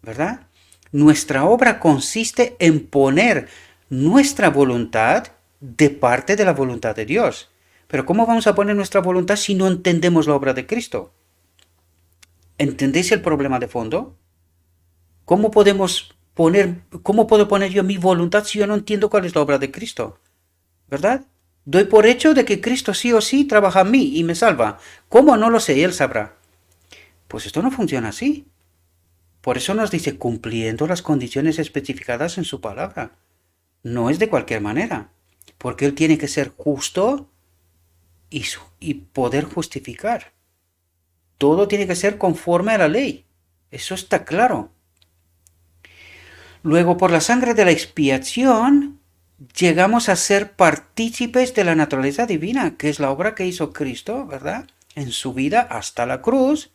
¿Verdad? Nuestra obra consiste en poner nuestra voluntad de parte de la voluntad de Dios. Pero ¿cómo vamos a poner nuestra voluntad si no entendemos la obra de Cristo? ¿Entendéis el problema de fondo? ¿Cómo puedo poner yo mi voluntad si yo no entiendo cuál es la obra de Cristo? ¿Verdad? Doy por hecho de que Cristo sí o sí trabaja en mí y me salva. ¿Cómo? No lo sé, Él sabrá. Pues esto no funciona así. Por eso nos dice cumpliendo las condiciones especificadas en su palabra. No es de cualquier manera, porque Él tiene que ser justo y poder justificar. Todo tiene que ser conforme a la ley. Eso está claro. Luego, por la sangre de la expiación, llegamos a ser partícipes de la naturaleza divina, que es la obra que hizo Cristo, ¿verdad? En su vida hasta la cruz,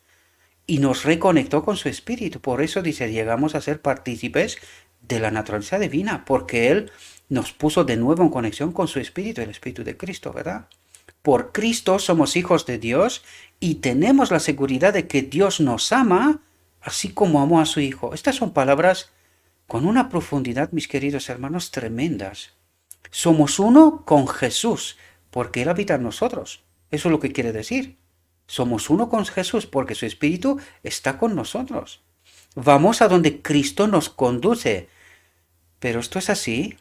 y nos reconectó con su espíritu. Por eso dice, llegamos a ser partícipes de la naturaleza divina, porque Él nos puso de nuevo en conexión con su espíritu, el espíritu de Cristo, ¿verdad? Por Cristo somos hijos de Dios y tenemos la seguridad de que Dios nos ama, así como amó a su Hijo. Estas son palabras con una profundidad, mis queridos hermanos, tremendas. Somos uno con Jesús, porque Él habita en nosotros. Eso es lo que quiere decir. Somos uno con Jesús, porque su Espíritu está con nosotros. Vamos a donde Cristo nos conduce. Pero esto es así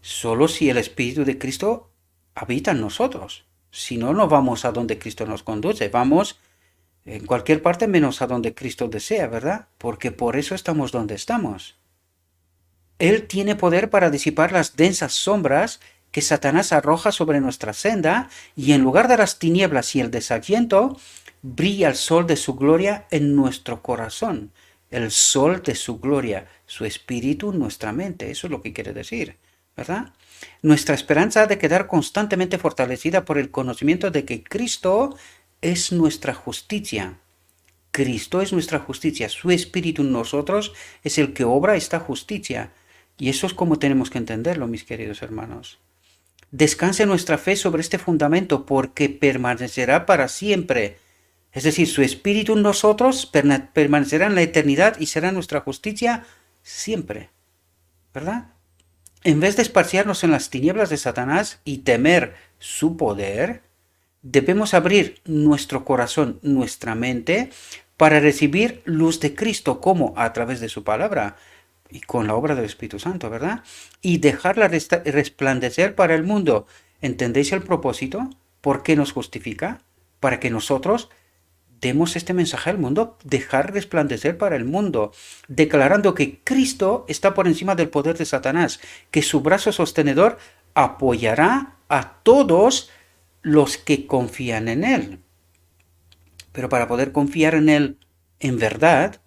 solo si el Espíritu de Cristo habita en nosotros. Si no, no vamos a donde Cristo nos conduce. Vamos en cualquier parte menos a donde Cristo desea, ¿verdad? Porque por eso estamos donde estamos. Él tiene poder para disipar las densas sombras que Satanás arroja sobre nuestra senda, y en lugar de las tinieblas y el desaliento, brilla el sol de su gloria en nuestro corazón. El sol de su gloria, su espíritu en nuestra mente. Eso es lo que quiere decir, ¿verdad? Nuestra esperanza ha de quedar constantemente fortalecida por el conocimiento de que Cristo es nuestra justicia. Cristo es nuestra justicia. Su Espíritu en nosotros es el que obra esta justicia. Y eso es como tenemos que entenderlo, mis queridos hermanos. Descanse nuestra fe sobre este fundamento, porque permanecerá para siempre. Es decir, su Espíritu en nosotros permanecerá en la eternidad y será nuestra justicia siempre. ¿Verdad? En vez de esparciarnos en las tinieblas de Satanás y temer su poder, debemos abrir nuestro corazón, nuestra mente, para recibir luz de Cristo, como a través de su palabra y con la obra del Espíritu Santo, ¿verdad? Y dejarla resplandecer para el mundo. ¿Entendéis el propósito? ¿Por qué nos justifica? Para que nosotros demos este mensaje al mundo, dejar resplandecer para el mundo, declarando que Cristo está por encima del poder de Satanás, que su brazo sostenedor apoyará a todos los que confían en Él. Pero para poder confiar en Él en verdad,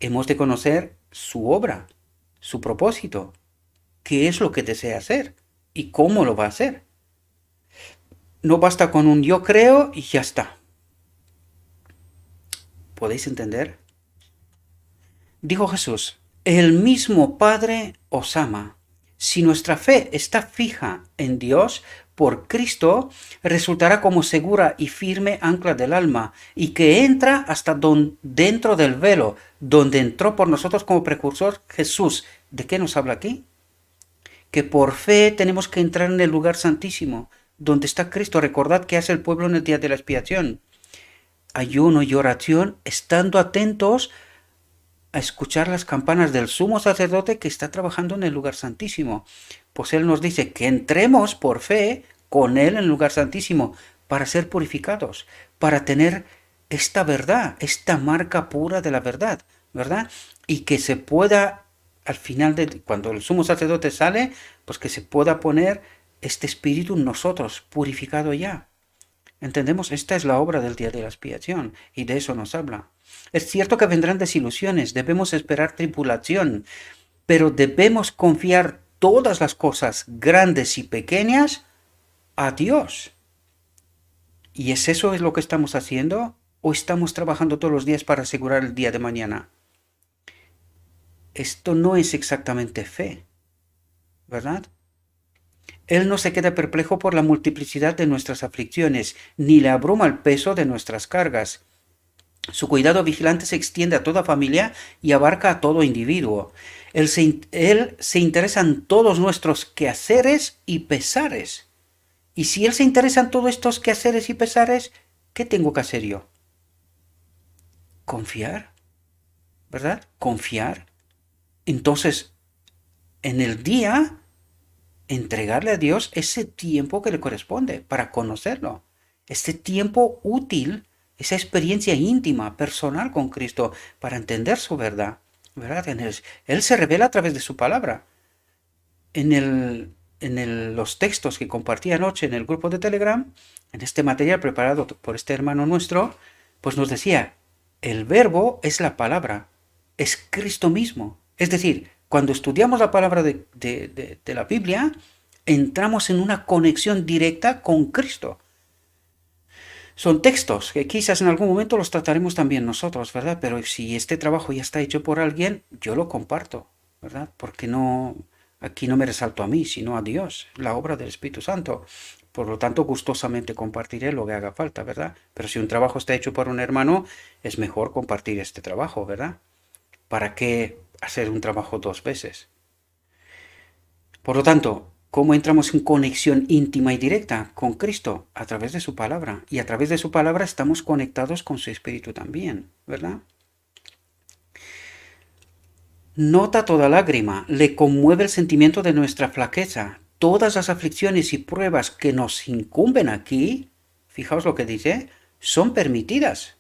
hemos de conocer su obra, su propósito, qué es lo que desea hacer y cómo lo va a hacer. No basta con un yo creo y ya está. ¿Podéis entender? Dijo Jesús, el mismo Padre os ama. Si nuestra fe está fija en Dios, por Cristo, resultará como segura y firme ancla del alma, y que entra hasta dentro del velo, donde entró por nosotros como precursor Jesús. ¿De qué nos habla aquí? Que por fe tenemos que entrar en el lugar santísimo, donde está Cristo. Recordad que hace el pueblo en el día de la expiación. Ayuno y oración, estando atentos a escuchar las campanas del sumo sacerdote que está trabajando en el lugar santísimo. Pues Él nos dice que entremos por fe con Él en el lugar santísimo para ser purificados, para tener esta verdad, esta marca pura de la verdad, ¿verdad? Y que se pueda, al final, cuando el sumo sacerdote sale, pues que se pueda poner este espíritu en nosotros, purificado ya. Entendemos, esta es la obra del día de la expiación y de eso nos habla. Es cierto que vendrán desilusiones, debemos esperar tribulación, pero debemos confiar todas las cosas grandes y pequeñas a Dios. ¿Y es eso lo que estamos haciendo o estamos trabajando todos los días para asegurar el día de mañana? Esto no es exactamente fe, ¿verdad? Él no se queda perplejo por la multiplicidad de nuestras aflicciones, ni le abruma el peso de nuestras cargas. Su cuidado vigilante se extiende a toda familia y abarca a todo individuo. Él se interesa en todos nuestros quehaceres y pesares. Y si Él se interesa en todos estos quehaceres y pesares, ¿qué tengo que hacer yo? Confiar, ¿verdad? Confiar. Entonces, en el día, entregarle a Dios ese tiempo que le corresponde para conocerlo. Este tiempo útil, esa experiencia íntima, personal con Cristo, para entender su verdad. ¿Verdad? Él se revela a través de su palabra. Los textos que compartí anoche en el grupo de Telegram, en este material preparado por este hermano nuestro, pues nos decía, el verbo es la palabra, es Cristo mismo. Es decir, cuando estudiamos la palabra de la Biblia, entramos en una conexión directa con Cristo. Son textos que quizás en algún momento los trataremos también nosotros, ¿verdad? Pero si este trabajo ya está hecho por alguien, yo lo comparto, ¿verdad? Porque no, aquí no me resalto a mí, sino a Dios, la obra del Espíritu Santo. Por lo tanto, gustosamente compartiré lo que haga falta, ¿verdad? Pero si un trabajo está hecho por un hermano, es mejor compartir este trabajo, ¿verdad? ¿Para qué hacer un trabajo dos veces? Por lo tanto, ¿cómo entramos en conexión íntima y directa con Cristo? A través de su palabra. Y a través de su palabra estamos conectados con su Espíritu también, ¿verdad? Nota toda lágrima, le conmueve el sentimiento de nuestra flaqueza. Todas las aflicciones y pruebas que nos incumben aquí, fijaos lo que dice, son permitidas.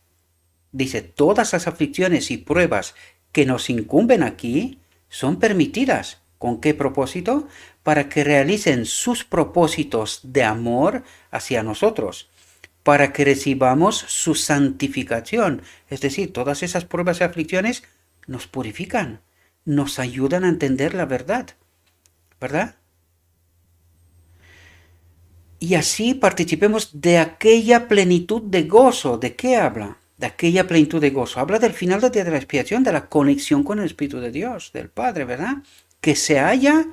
Dice, todas las aflicciones y pruebas que nos incumben aquí son permitidas. ¿Con qué propósito? Para que realicen sus propósitos de amor hacia nosotros, para que recibamos su santificación. Es decir, todas esas pruebas y aflicciones nos purifican, nos ayudan a entender la verdad, ¿verdad? Y así participemos de aquella plenitud de gozo. ¿De qué habla? De aquella plenitud de gozo. Habla del final del día de la expiación, de la conexión con el Espíritu de Dios, del Padre, ¿verdad? Que se halla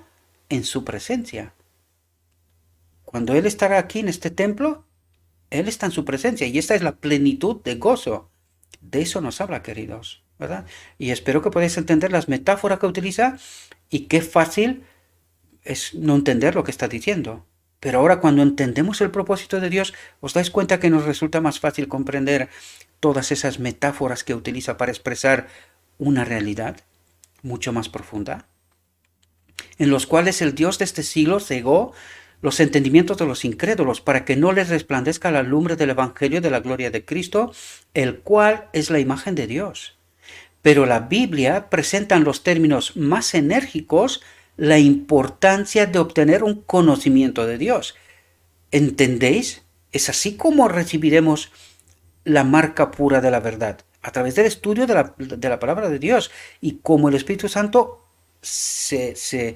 en su presencia. Cuando Él estará aquí en este templo, Él está en su presencia y esta es la plenitud de gozo. De eso nos habla, queridos, ¿verdad? Y espero que podáis entender las metáforas que utiliza y qué fácil es no entender lo que está diciendo. Pero ahora cuando entendemos el propósito de Dios, os dais cuenta que nos resulta más fácil comprender todas esas metáforas que utiliza para expresar una realidad mucho más profunda, en los cuales el Dios de este siglo cegó los entendimientos de los incrédulos, para que no les resplandezca la lumbre del Evangelio de la gloria de Cristo, el cual es la imagen de Dios. Pero la Biblia presenta en los términos más enérgicos la importancia de obtener un conocimiento de Dios. ¿Entendéis? Es así como recibiremos la marca pura de la verdad, a través del estudio de la palabra de Dios, y como el Espíritu Santo se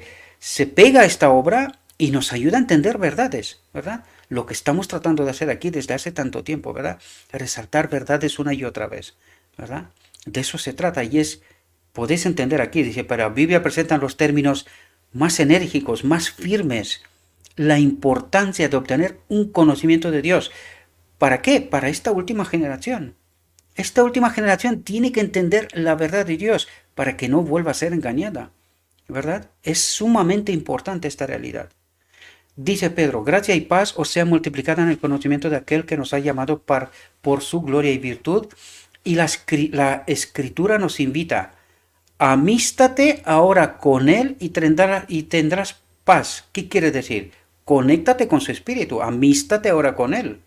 pega a esta obra y nos ayuda a entender verdades, ¿verdad? Lo que estamos tratando de hacer aquí desde hace tanto tiempo, ¿verdad? Resaltar verdades una y otra vez, ¿verdad? De eso se trata, y podéis entender aquí, dice, pero la Biblia presenta los términos más enérgicos, más firmes, la importancia de obtener un conocimiento de Dios. ¿Para qué? Para esta última generación. Esta última generación tiene que entender la verdad de Dios para que no vuelva a ser engañada, ¿verdad? Es sumamente importante esta realidad. Dice Pedro, gracia y paz os sea multiplicada en el conocimiento de aquel que nos ha llamado por su gloria y virtud. Y la Escritura nos invita, amístate ahora con Él y tendrás paz. ¿Qué quiere decir? Conéctate con su Espíritu, amístate ahora con Él.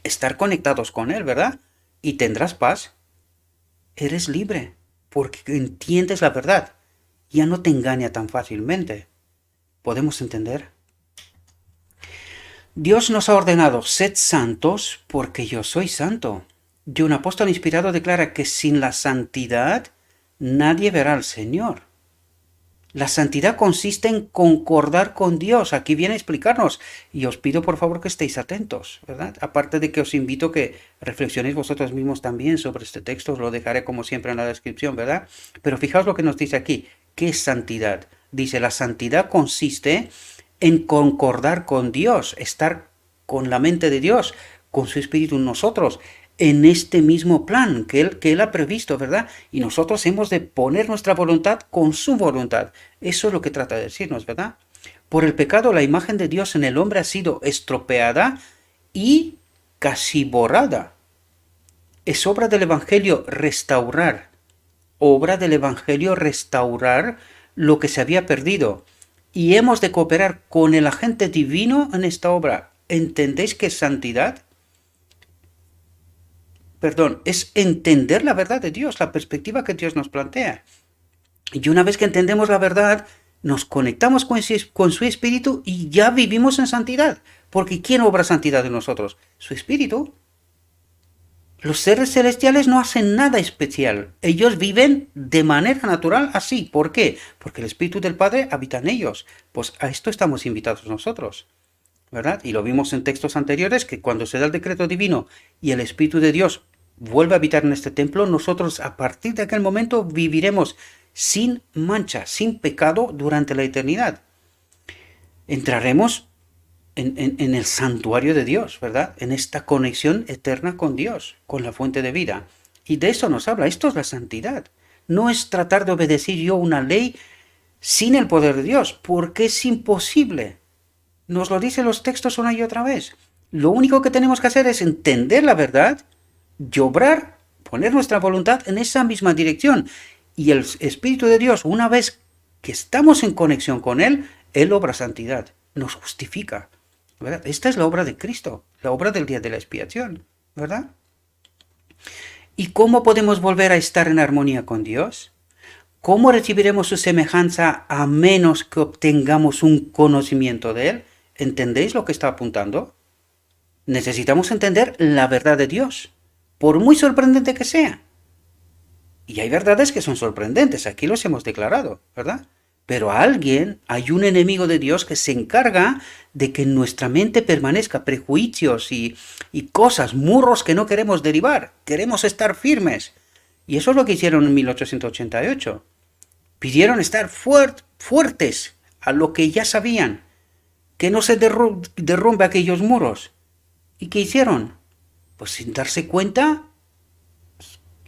Estar conectados con Él, ¿verdad? Y tendrás paz. Eres libre, porque entiendes la verdad. Ya no te engaña tan fácilmente. ¿Podemos entender? Dios nos ha ordenado, sed santos, porque yo soy santo. Y un apóstol inspirado declara que sin la santidad nadie verá al Señor. La santidad consiste en concordar con Dios. Aquí viene a explicarnos. Y os pido por favor que estéis atentos, ¿verdad? Aparte de que os invito a que reflexionéis vosotros mismos también sobre este texto. Os lo dejaré como siempre en la descripción, ¿verdad? Pero fijaos lo que nos dice aquí. ¿Qué es santidad? Dice, la santidad consiste en concordar con Dios, estar con la mente de Dios, con su Espíritu en nosotros, en este mismo plan que Él ha previsto, ¿verdad? Y nosotros hemos de poner nuestra voluntad con su voluntad. Eso es lo que trata de decirnos, ¿verdad? Por el pecado, la imagen de Dios en el hombre ha sido estropeada y casi borrada. Es obra del Evangelio restaurar lo que se había perdido. Y hemos de cooperar con el agente divino en esta obra. ¿Entendéis qué es santidad? Es entender la verdad de Dios, la perspectiva que Dios nos plantea. Y una vez que entendemos la verdad, nos conectamos con su Espíritu y ya vivimos en santidad. Porque ¿quién obra santidad en nosotros? Su Espíritu. Los seres celestiales no hacen nada especial. Ellos viven de manera natural así. ¿Por qué? Porque el Espíritu del Padre habita en ellos. Pues a esto estamos invitados nosotros, ¿verdad? Y lo vimos en textos anteriores, que cuando se da el decreto divino y el Espíritu de Dios vuelve a habitar en este templo, nosotros a partir de aquel momento viviremos sin mancha, sin pecado durante la eternidad. Entraremos en el santuario de Dios, ¿verdad? En esta conexión eterna con Dios, con la fuente de vida. Y de eso nos habla. Esto es la santidad. No es tratar de obedecer yo una ley sin el poder de Dios, porque es imposible. Nos lo dicen los textos una y otra vez. Lo único que tenemos que hacer es entender la verdad y obrar, poner nuestra voluntad en esa misma dirección. Y el Espíritu de Dios, una vez que estamos en conexión con Él, Él obra santidad, nos justifica, ¿verdad? Esta es la obra de Cristo, la obra del día de la expiación, ¿verdad? ¿Y cómo podemos volver a estar en armonía con Dios? ¿Cómo recibiremos su semejanza a menos que obtengamos un conocimiento de Él? ¿Entendéis lo que está apuntando? Necesitamos entender la verdad de Dios, por muy sorprendente que sea. Y hay verdades que son sorprendentes, aquí los hemos declarado, ¿verdad? Pero hay un enemigo de Dios que se encarga de que en nuestra mente permanezca prejuicios y cosas, muros que no queremos derribar, queremos estar firmes. Y eso es lo que hicieron en 1888. Pidieron estar fuertes a lo que ya sabían, que no se derrumbe aquellos muros. ¿Y qué hicieron? Pues sin darse cuenta,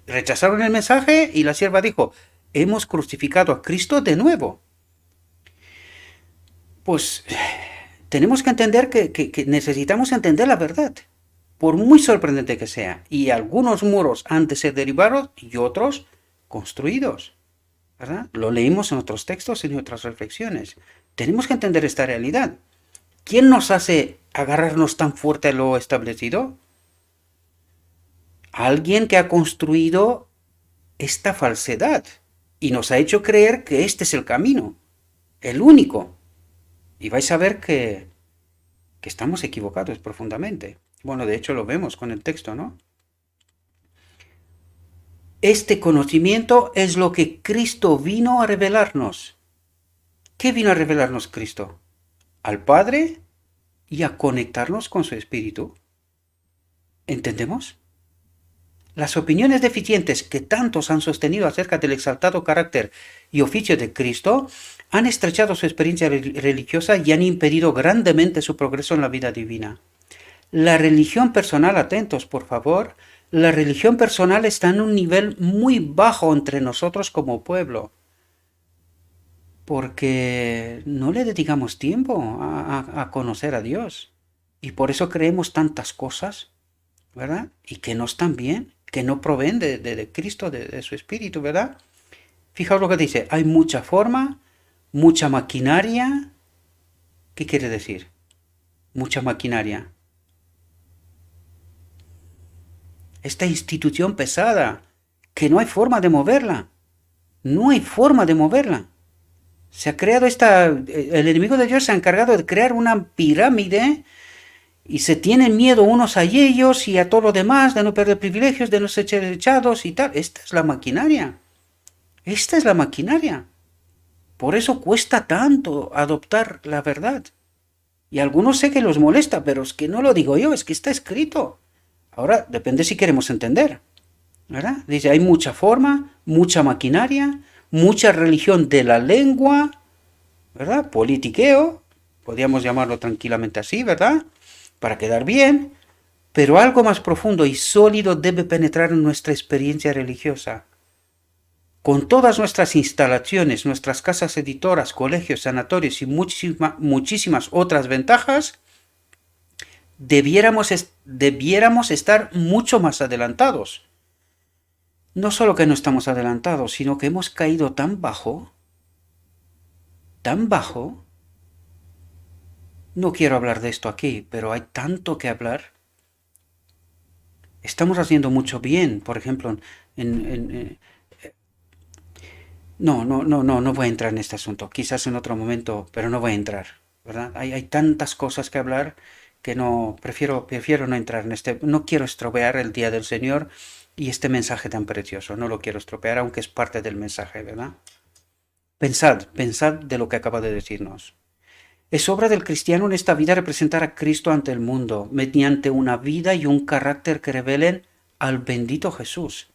rechazaron el mensaje y la sierva dijo, hemos crucificado a Cristo de nuevo. Pues tenemos que entender que necesitamos entender la verdad, por muy sorprendente que sea. Y algunos muros han de ser derribados y otros construidos, ¿verdad? Lo leímos en otros textos y en otras reflexiones. Tenemos que entender esta realidad. ¿Quién nos hace agarrarnos tan fuerte a lo establecido? Alguien que ha construido esta falsedad y nos ha hecho creer que este es el camino, el único. Y vais a ver que estamos equivocados profundamente. Bueno, de hecho lo vemos con el texto, ¿no? Este conocimiento es lo que Cristo vino a revelarnos. ¿Qué vino a revelarnos Cristo? Al Padre y a conectarnos con su Espíritu. ¿Entendemos? Las opiniones deficientes que tantos han sostenido acerca del exaltado carácter y oficio de Cristo han estrechado su experiencia religiosa y han impedido grandemente su progreso en la vida divina. La religión personal, atentos por favor, la religión personal está en un nivel muy bajo entre nosotros como pueblo, porque no le dedicamos tiempo a conocer a Dios y por eso creemos tantas cosas, ¿verdad? Y que no están bien, que no proveen de Cristo, de su Espíritu, ¿verdad? Fijaos lo que dice, hay mucha forma, mucha maquinaria. ¿Qué quiere decir? Mucha maquinaria. Esta institución pesada, que no hay forma de moverla. No hay forma de moverla. Se ha creado el enemigo de Dios se ha encargado de crear una pirámide y se tienen miedo unos a ellos y a todo lo demás, de no perder privilegios, de no ser echados y tal. Esta es la maquinaria. Esta es la maquinaria. Por eso cuesta tanto adoptar la verdad. Y a algunos sé que los molesta, pero es que no lo digo yo, es que está escrito. Ahora, depende si queremos entender, ¿verdad? Dice, hay mucha forma, mucha maquinaria, mucha religión de la lengua, ¿verdad? Politiqueo, podríamos llamarlo tranquilamente así, ¿verdad? Para quedar bien, pero algo más profundo y sólido debe penetrar en nuestra experiencia religiosa. Con todas nuestras instalaciones, nuestras casas editoras, colegios, sanatorios y muchísimas otras ventajas, debiéramos estar mucho más adelantados. No solo que no estamos adelantados, sino que hemos caído tan bajo, no quiero hablar de esto aquí, pero hay tanto que hablar. Estamos haciendo mucho bien, por ejemplo, no voy a entrar en este asunto, quizás en otro momento, pero no voy a entrar, ¿verdad? Hay tantas cosas que hablar que no, prefiero no entrar en no quiero estropear el día del Señor y este mensaje tan precioso, no lo quiero estropear, aunque es parte del mensaje, ¿verdad? Pensad de lo que acaba de decirnos. Es obra del cristiano en esta vida representar a Cristo ante el mundo, mediante una vida y un carácter que revelen al bendito Jesús.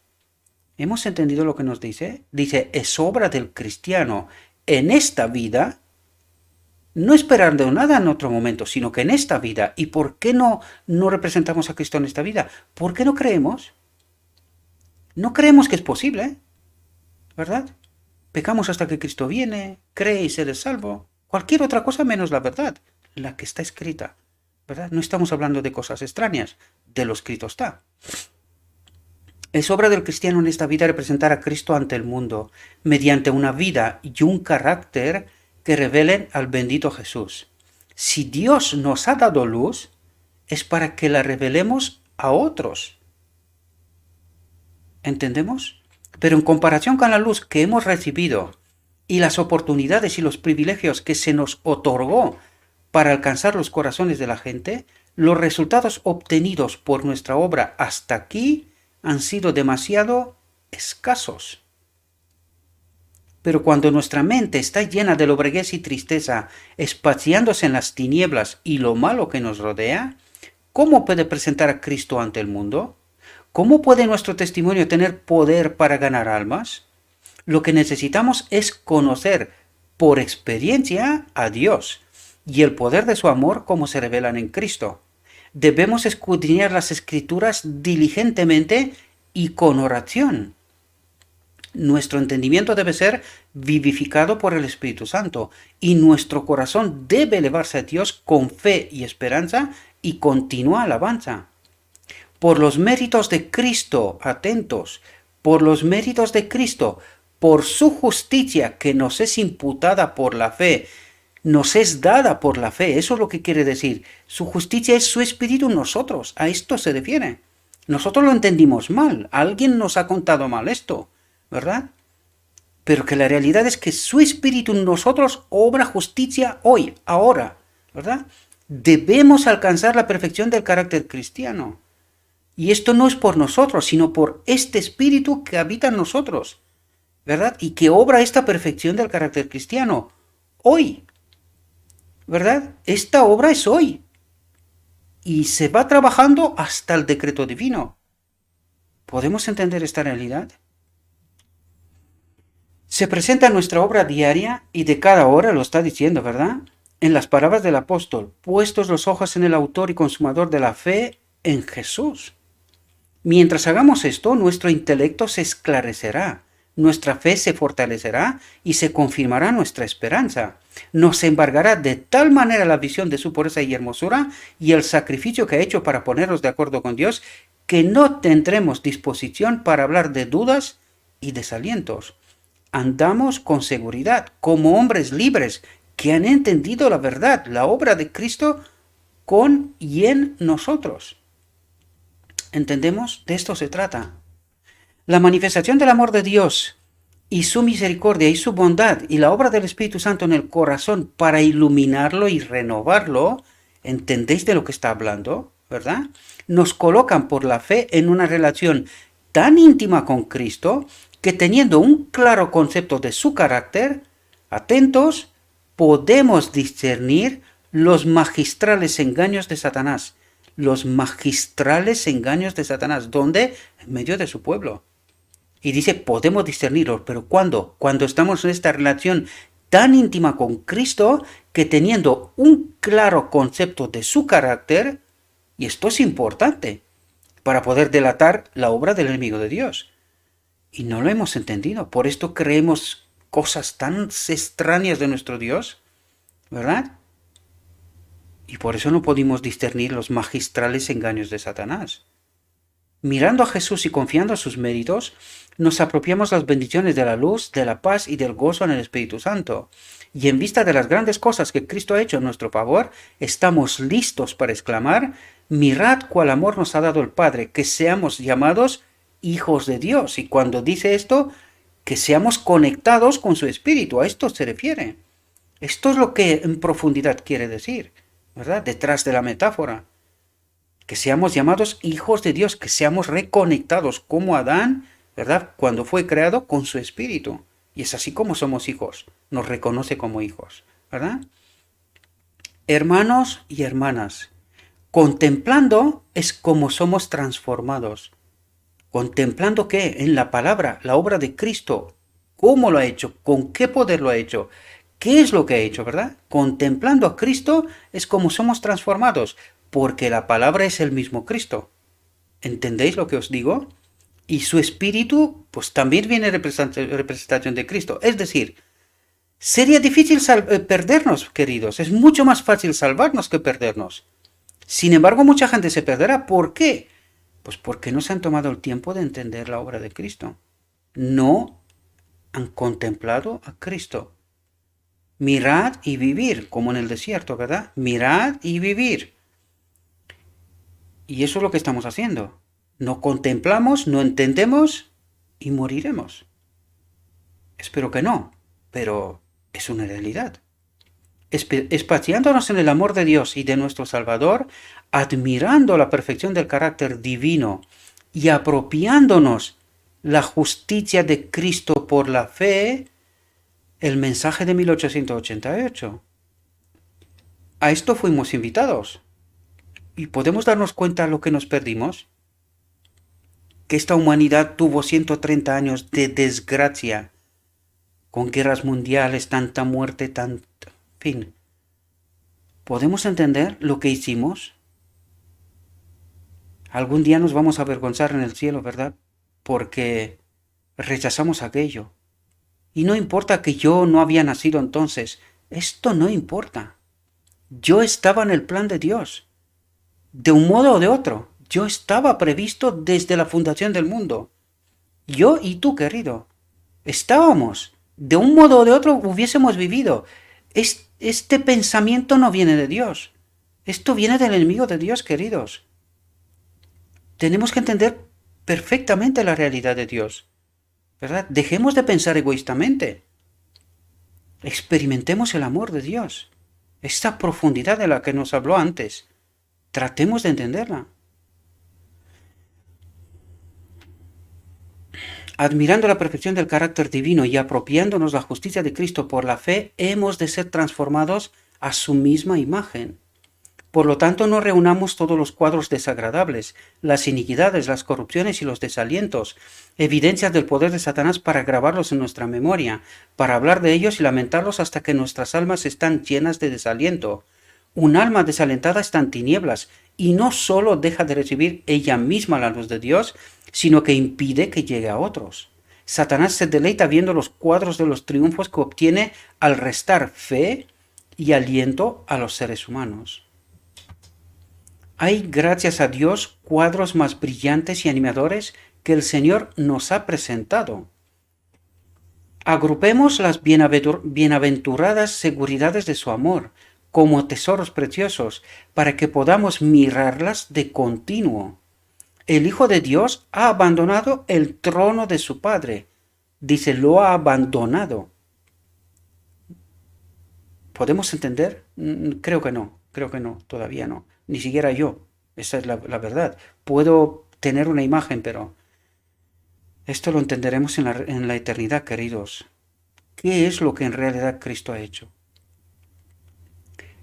¿Hemos entendido lo que nos dice? Dice, es obra del cristiano en esta vida, no esperando nada en otro momento, sino que en esta vida. ¿Y por qué no representamos a Cristo en esta vida? ¿Por qué no creemos? No creemos que es posible, ¿verdad? Pecamos hasta que Cristo viene, cree y seré salvo. Cualquier otra cosa menos la verdad, la que está escrita, ¿verdad? No estamos hablando de cosas extrañas, de lo escrito está. Es obra del cristiano en esta vida representar a Cristo ante el mundo, mediante una vida y un carácter que revelen al bendito Jesús. Si Dios nos ha dado luz, es para que la revelemos a otros. ¿Entendemos? Pero en comparación con la luz que hemos recibido y las oportunidades y los privilegios que se nos otorgó para alcanzar los corazones de la gente, los resultados obtenidos por nuestra obra hasta aquí han sido demasiado escasos. Pero cuando nuestra mente está llena de lobreguez y tristeza, espaciándose en las tinieblas y lo malo que nos rodea, ¿cómo puede presentar a Cristo ante el mundo? ¿Cómo puede nuestro testimonio tener poder para ganar almas? Lo que necesitamos es conocer por experiencia a Dios y el poder de su amor como se revelan en Cristo. Debemos escudriñar las Escrituras diligentemente y con oración. Nuestro entendimiento debe ser vivificado por el Espíritu Santo y nuestro corazón debe elevarse a Dios con fe y esperanza y continua alabanza. Por los méritos de Cristo, atentos, por los méritos de Cristo, por su justicia que nos es imputada por la fe, nos es dada por la fe. Eso es lo que quiere decir. Su justicia es su espíritu en nosotros. A esto se refiere. Nosotros lo entendimos mal. Alguien nos ha contado mal esto, ¿verdad? Pero que la realidad es que su espíritu en nosotros obra justicia hoy, ahora, ¿verdad? Debemos alcanzar la perfección del carácter cristiano. Y esto no es por nosotros, sino por este espíritu que habita en nosotros, ¿verdad? Y que obra esta perfección del carácter cristiano hoy, ¿verdad? Esta obra es hoy. Y se va trabajando hasta el decreto divino. ¿Podemos entender esta realidad? Se presenta en nuestra obra diaria y de cada hora, lo está diciendo, ¿verdad? En las palabras del apóstol, puestos los ojos en el autor y consumador de la fe, en Jesús. Mientras hagamos esto, nuestro intelecto se esclarecerá, nuestra fe se fortalecerá y se confirmará nuestra esperanza. Nos embargará de tal manera la visión de su pureza y hermosura y el sacrificio que ha hecho para ponernos de acuerdo con Dios, que no tendremos disposición para hablar de dudas y desalientos. Andamos con seguridad, como hombres libres que han entendido la verdad, la obra de Cristo con y en nosotros. ¿Entendemos? De esto se trata. La manifestación del amor de Dios y su misericordia y su bondad y la obra del Espíritu Santo en el corazón para iluminarlo y renovarlo, ¿entendéis de lo que está hablando? ¿Verdad? Nos colocan por la fe en una relación tan íntima con Cristo que teniendo un claro concepto de su carácter, atentos, podemos discernir los magistrales engaños de Satanás. Los magistrales engaños de Satanás. ¿Dónde? En medio de su pueblo. Y dice, podemos discernirlos. ¿Pero cuándo? Cuando estamos en esta relación tan íntima con Cristo que teniendo un claro concepto de su carácter, y esto es importante, para poder delatar la obra del enemigo de Dios. Y no lo hemos entendido. Por esto creemos cosas tan extrañas de nuestro Dios, ¿verdad? Y por eso no podemos discernir los magistrales engaños de Satanás. Mirando a Jesús y confiando a sus méritos, nos apropiamos las bendiciones de la luz, de la paz y del gozo en el Espíritu Santo. Y en vista de las grandes cosas que Cristo ha hecho en nuestro favor, estamos listos para exclamar, mirad cuál amor nos ha dado el Padre, que seamos llamados hijos de Dios. Y cuando dice esto, que seamos conectados con su Espíritu, a esto se refiere. Esto es lo que en profundidad quiere decir, ¿verdad? Detrás de la metáfora. Que seamos llamados hijos de Dios, que seamos reconectados como Adán, ¿verdad? Cuando fue creado con su Espíritu. Y es así como somos hijos. Nos reconoce como hijos, ¿verdad? Hermanos y hermanas, contemplando es como somos transformados. ¿Contemplando qué? En la palabra, la obra de Cristo. ¿Cómo lo ha hecho? ¿Con qué poder lo ha hecho? ¿Qué es lo que ha hecho, verdad? Contemplando a Cristo es como somos transformados, porque la palabra es el mismo Cristo. ¿Entendéis lo que os digo? Y su espíritu, pues también viene representación de Cristo. Es decir, sería difícil perdernos, queridos. Es mucho más fácil salvarnos que perdernos. Sin embargo, mucha gente se perderá. ¿Por qué? Pues porque no se han tomado el tiempo de entender la obra de Cristo. No han contemplado a Cristo. Mirad y vivir, como en el desierto, ¿verdad? Mirad y vivir. Y eso es lo que estamos haciendo. No contemplamos, no entendemos y moriremos. Espero que no, pero es una realidad. Espaciándonos en el amor de Dios y de nuestro Salvador, admirando la perfección del carácter divino y apropiándonos la justicia de Cristo por la fe, el mensaje de 1888. A esto fuimos invitados. ¿Y podemos darnos cuenta de lo que nos perdimos? Que esta humanidad tuvo 130 años de desgracia, con guerras mundiales, tanta muerte, fin. ¿Podemos entender lo que hicimos? Algún día nos vamos a avergonzar en el cielo, ¿verdad? Porque rechazamos aquello. Y no importa que yo no había nacido entonces, esto no importa. Yo estaba en el plan de Dios. De un modo o de otro, yo estaba previsto desde la fundación del mundo. Yo y tú, querido, estábamos. De un modo o de otro hubiésemos vivido. Este pensamiento no viene de Dios. Esto viene del enemigo de Dios, queridos. Tenemos que entender perfectamente la realidad de Dios, ¿verdad? Dejemos de pensar egoístamente. Experimentemos el amor de Dios. Esta profundidad de la que nos habló antes. Tratemos de entenderla. Admirando la perfección del carácter divino y apropiándonos la justicia de Cristo por la fe, hemos de ser transformados a su misma imagen. Por lo tanto, no reunamos todos los cuadros desagradables, las iniquidades, las corrupciones y los desalientos, evidencias del poder de Satanás para grabarlos en nuestra memoria, para hablar de ellos y lamentarlos hasta que nuestras almas están llenas de desaliento. Un alma desalentada está en tinieblas y no solo deja de recibir ella misma la luz de Dios, sino que impide que llegue a otros. Satanás se deleita viendo los cuadros de los triunfos que obtiene al restar fe y aliento a los seres humanos. Hay, gracias a Dios, cuadros más brillantes y animadores que el Señor nos ha presentado. Agrupemos las bienaventuradas seguridades de su amor como tesoros preciosos para que podamos mirarlas de continuo. El Hijo de Dios ha abandonado el trono de su Padre. Dice, lo ha abandonado. ¿Podemos entender? Creo que no, todavía no. Ni siquiera yo. Esa es la verdad. Puedo tener una imagen, pero esto lo entenderemos en la eternidad, queridos. ¿Qué es lo que en realidad Cristo ha hecho?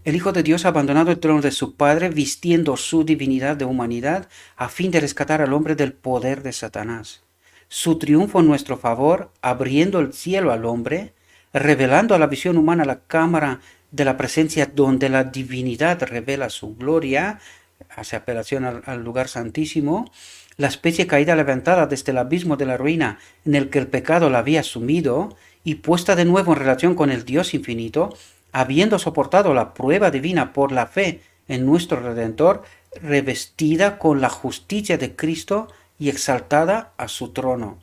El Hijo de Dios ha abandonado el trono de su Padre, vistiendo su divinidad de humanidad, a fin de rescatar al hombre del poder de Satanás. Su triunfo en nuestro favor, abriendo el cielo al hombre, revelando a la visión humana la cámara de la presencia donde la divinidad revela su gloria, hace apelación al lugar santísimo, la especie caída levantada desde el abismo de la ruina en el que el pecado la había sumido y puesta de nuevo en relación con el Dios infinito, habiendo soportado la prueba divina por la fe en nuestro Redentor, revestida con la justicia de Cristo y exaltada a su trono.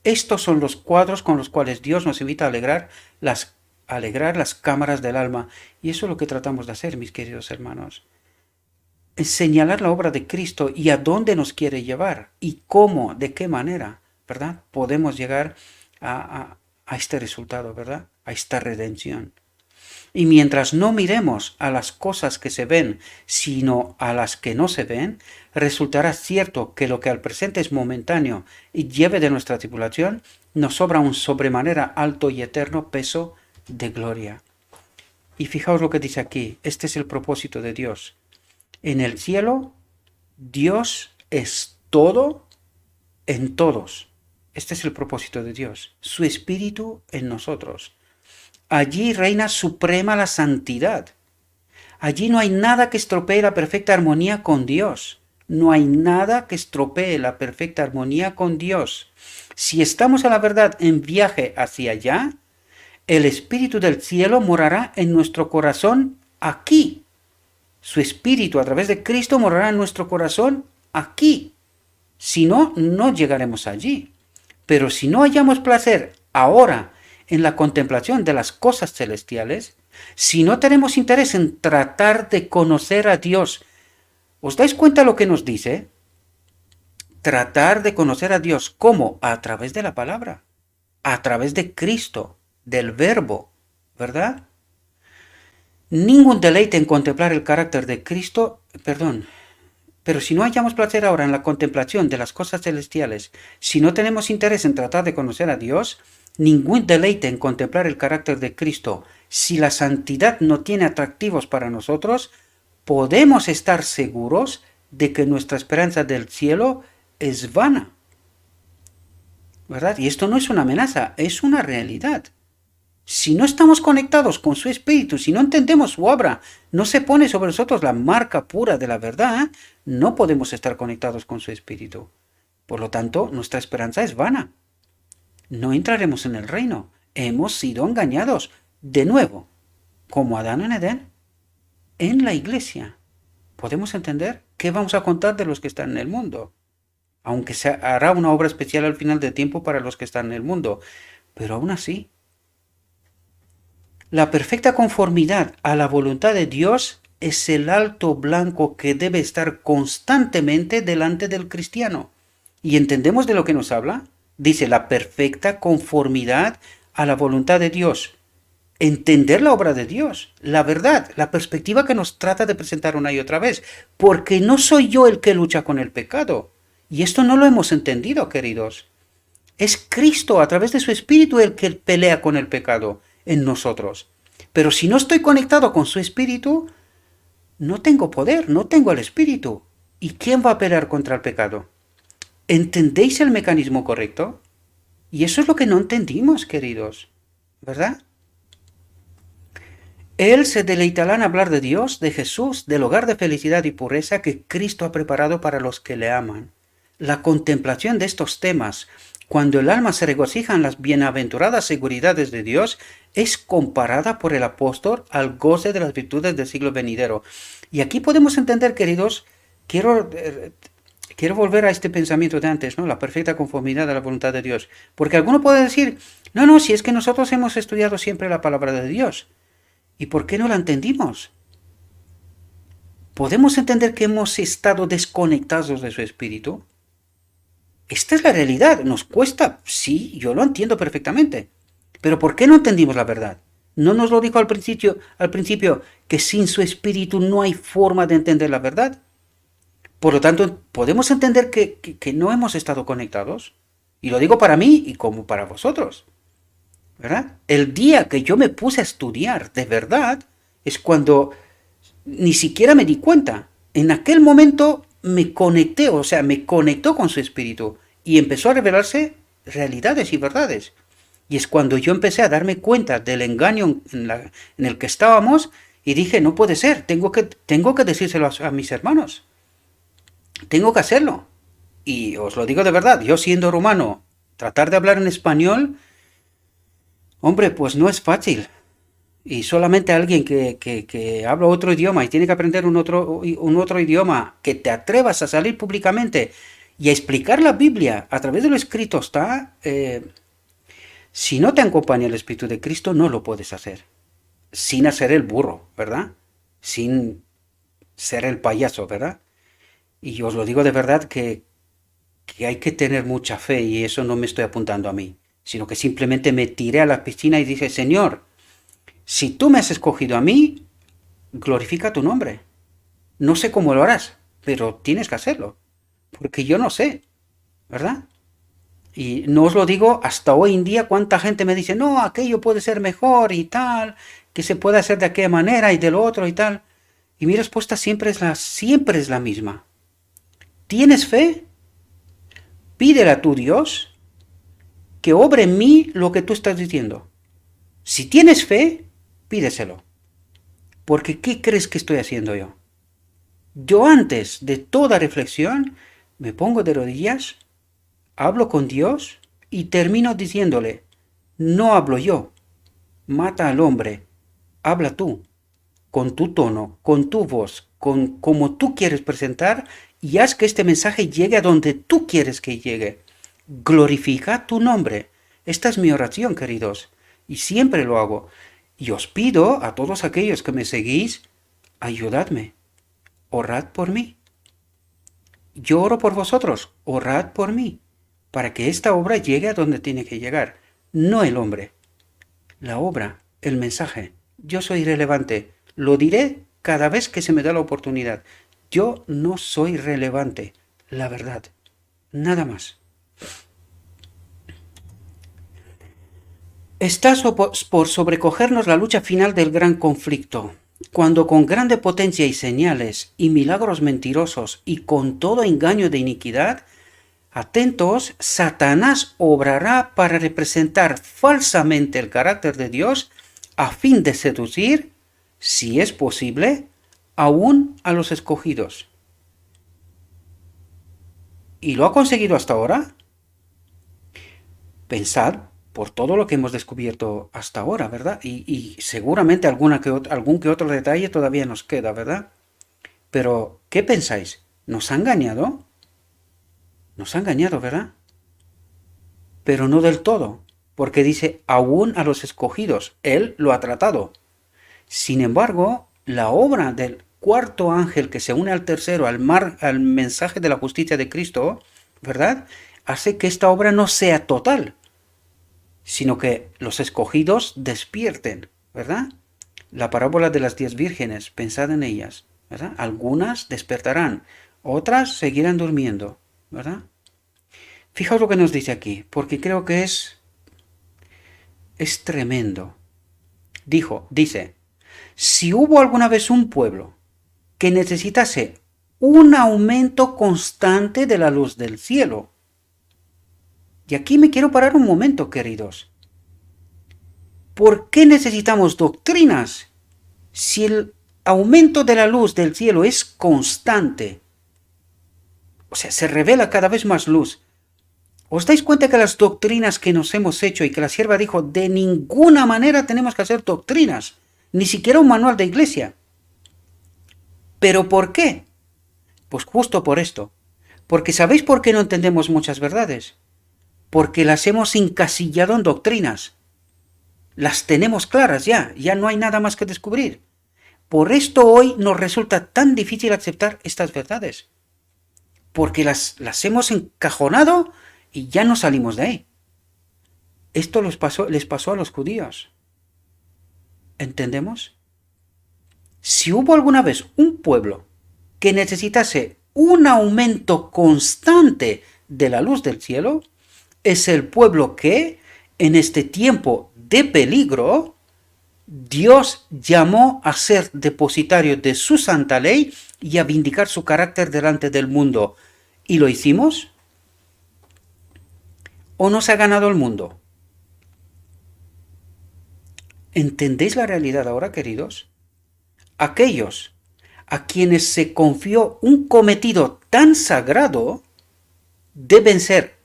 Estos son los cuadros con los cuales Dios nos invita a alegrar las cámaras del alma. Y eso es lo que tratamos de hacer, mis queridos hermanos. Señalar la obra de Cristo y a dónde nos quiere llevar y cómo, de qué manera, ¿verdad? Podemos llegar a este resultado, ¿verdad? A esta redención. Y mientras no miremos a las cosas que se ven, sino a las que no se ven, resultará cierto que lo que al presente es momentáneo y lleve de nuestra tribulación, nos sobra un sobremanera alto y eterno peso de gloria. Y fijaos lo que dice aquí, este es el propósito de Dios. En el cielo, Dios es todo en todos. Este es el propósito de Dios, su espíritu en nosotros. Allí reina suprema la santidad. Allí no hay nada que estropee la perfecta armonía con Dios. No hay nada que estropee la perfecta armonía con Dios. Si estamos a la verdad en viaje hacia allá, el Espíritu del cielo morará en nuestro corazón aquí. Su Espíritu a través de Cristo morará en nuestro corazón aquí. Si no, no llegaremos allí. Pero si no hallamos placer ahora en la contemplación de las cosas celestiales, si no tenemos interés en tratar de conocer a Dios, ¿os dais cuenta lo que nos dice? Tratar de conocer a Dios, ¿cómo? A través de la palabra, a través de Cristo, del Verbo, ¿verdad? Ningún deleite en contemplar el carácter de Cristo, pero si no hallamos placer ahora en la contemplación de las cosas celestiales, si no tenemos interés en tratar de conocer a Dios, ningún deleite en contemplar el carácter de Cristo, si la santidad no tiene atractivos para nosotros, podemos estar seguros de que nuestra esperanza del cielo es vana. ¿Verdad? Y esto no es una amenaza, es una realidad. Si no estamos conectados con su espíritu, si no entendemos su obra, no se pone sobre nosotros la marca pura de la verdad, no podemos estar conectados con su espíritu. Por lo tanto, nuestra esperanza es vana. No entraremos en el reino. Hemos sido engañados. De nuevo, como Adán en Edén, en la iglesia. ¿Podemos entender? ¿Qué vamos a contar de los que están en el mundo? Aunque se hará una obra especial al final del tiempo para los que están en el mundo. Pero aún así, La perfecta conformidad a la voluntad de Dios es el alto blanco que debe estar constantemente delante del cristiano. ¿Y entendemos de lo que nos habla? Dice la perfecta conformidad a la voluntad de Dios. Entender la obra de Dios, la verdad, la perspectiva que nos trata de presentar una y otra vez. Porque no soy yo el que lucha con el pecado. Y esto no lo hemos entendido, queridos. Es Cristo a través de su Espíritu el que pelea con el pecado en nosotros. Pero si no estoy conectado con su Espíritu, no tengo poder, no tengo el Espíritu. ¿Y quién va a pelear contra el pecado? ¿Entendéis el mecanismo correcto? Y eso es lo que no entendimos, queridos, ¿verdad? Él se deleitará en hablar de Dios, de Jesús, del hogar de felicidad y pureza que Cristo ha preparado para los que le aman. La contemplación de estos temas, cuando el alma se regocija en las bienaventuradas seguridades de Dios, es comparada por el apóstol al goce de las virtudes del siglo venidero. Y aquí podemos entender, queridos, quiero volver a este pensamiento de antes, ¿no? La perfecta conformidad a la voluntad de Dios. Porque alguno puede decir, no, si es que nosotros hemos estudiado siempre la palabra de Dios. ¿Y por qué no la entendimos? ¿Podemos entender que hemos estado desconectados de su espíritu? Esta es la realidad. ¿Nos cuesta? Sí, yo lo entiendo perfectamente. Pero ¿por qué no entendimos la verdad? ¿No nos lo dijo al principio que sin su espíritu no hay forma de entender la verdad? Por lo tanto, ¿podemos entender que no hemos estado conectados? Y lo digo para mí y como para vosotros. ¿Verdad? El día que yo me puse a estudiar de verdad es cuando ni siquiera me di cuenta. En aquel momento me conecté, o sea, me conectó con su espíritu y empezó a revelarse realidades y verdades. Y es cuando yo empecé a darme cuenta del engaño en el que estábamos y dije, no puede ser, tengo que decírselo a mis hermanos. Tengo que hacerlo. Y os lo digo de verdad, yo siendo rumano, tratar de hablar en español, hombre, pues no es fácil. Y solamente alguien que habla otro idioma y tiene que aprender un otro idioma, que te atrevas a salir públicamente y a explicar la Biblia a través de lo escrito está... si no te acompaña el Espíritu de Cristo, no lo puedes hacer. Sin hacer el burro, ¿verdad? Sin ser el payaso, ¿verdad? Y os lo digo de verdad que hay que tener mucha fe y eso no me estoy apuntando a mí, sino que simplemente me tiré a la piscina y dije, Señor, si tú me has escogido a mí, glorifica tu nombre. No sé cómo lo harás, pero tienes que hacerlo, porque yo no sé, ¿verdad? Y no os lo digo hasta hoy en día cuánta gente me dice, no, aquello puede ser mejor y tal, que se puede hacer de aquella manera y del otro y tal. Y mi respuesta siempre es la misma. ¿Tienes fe? Pídele a tu Dios que obre en mí lo que tú estás diciendo. Si tienes fe, pídeselo. Porque ¿qué crees que estoy haciendo yo? Yo antes de toda reflexión me pongo de rodillas, hablo con Dios y termino diciéndole, no hablo yo, mata al hombre, habla tú, con tu tono, con tu voz, con como tú quieres presentar y haz que este mensaje llegue a donde tú quieres que llegue. Glorifica tu nombre. Esta es mi oración, queridos, y siempre lo hago. Y os pido a todos aquellos que me seguís, ayudadme, orad por mí. Yo oro por vosotros, orad por mí, para que esta obra llegue a donde tiene que llegar, no el hombre. La obra, el mensaje. Yo soy relevante. Lo diré cada vez que se me da la oportunidad. Yo no soy relevante. La verdad. Nada más. Está por sobrecogernos la lucha final del gran conflicto, cuando con grande potencia y señales y milagros mentirosos y con todo engaño de iniquidad, atentos, Satanás obrará para representar falsamente el carácter de Dios a fin de seducir, si es posible, aún a los escogidos. ¿Y lo ha conseguido hasta ahora? Pensad por todo lo que hemos descubierto hasta ahora, ¿verdad? Y seguramente algún que otro detalle todavía nos queda, ¿verdad? Pero, ¿qué pensáis? ¿Nos ha engañado? Nos ha engañado, ¿verdad? Pero no del todo. porque dice, aún a los escogidos, Él lo ha tratado. Sin embargo, la obra del cuarto ángel que se une al tercero, al mensaje de la justicia de Cristo, ¿verdad? Hace que esta obra no sea total, sino que los escogidos despierten, ¿verdad? La parábola de las 10 vírgenes, pensad en ellas, ¿verdad? Algunas despertarán, otras seguirán durmiendo, ¿verdad? Fijaos lo que nos dice aquí, porque creo que es tremendo. Dice, si hubo alguna vez un pueblo que necesitase un aumento constante de la luz del cielo. Y aquí me quiero parar un momento, queridos. ¿Por qué necesitamos doctrinas si el aumento de la luz del cielo es constante? O sea, se revela cada vez más luz. ¿Os dais cuenta que las doctrinas que nos hemos hecho y que la sierva dijo, de ninguna manera tenemos que hacer doctrinas, ni siquiera un manual de iglesia? ¿Pero por qué? Pues justo por esto. Porque ¿sabéis por qué no entendemos muchas verdades? Porque las hemos encasillado en doctrinas. Las tenemos claras ya no hay nada más que descubrir. Por esto hoy nos resulta tan difícil aceptar estas verdades. Porque las hemos encajonado y ya no salimos de ahí. Esto les pasó a los judíos. ¿Entendemos? Si hubo alguna vez un pueblo que necesitase un aumento constante de la luz del cielo, es el pueblo que, en este tiempo de peligro, Dios llamó a ser depositario de su santa ley y a vindicar su carácter delante del mundo. ¿Y lo hicimos? ¿O nos ha ganado el mundo? ¿Entendéis la realidad ahora, queridos? Aquellos a quienes se confió un cometido tan sagrado deben ser,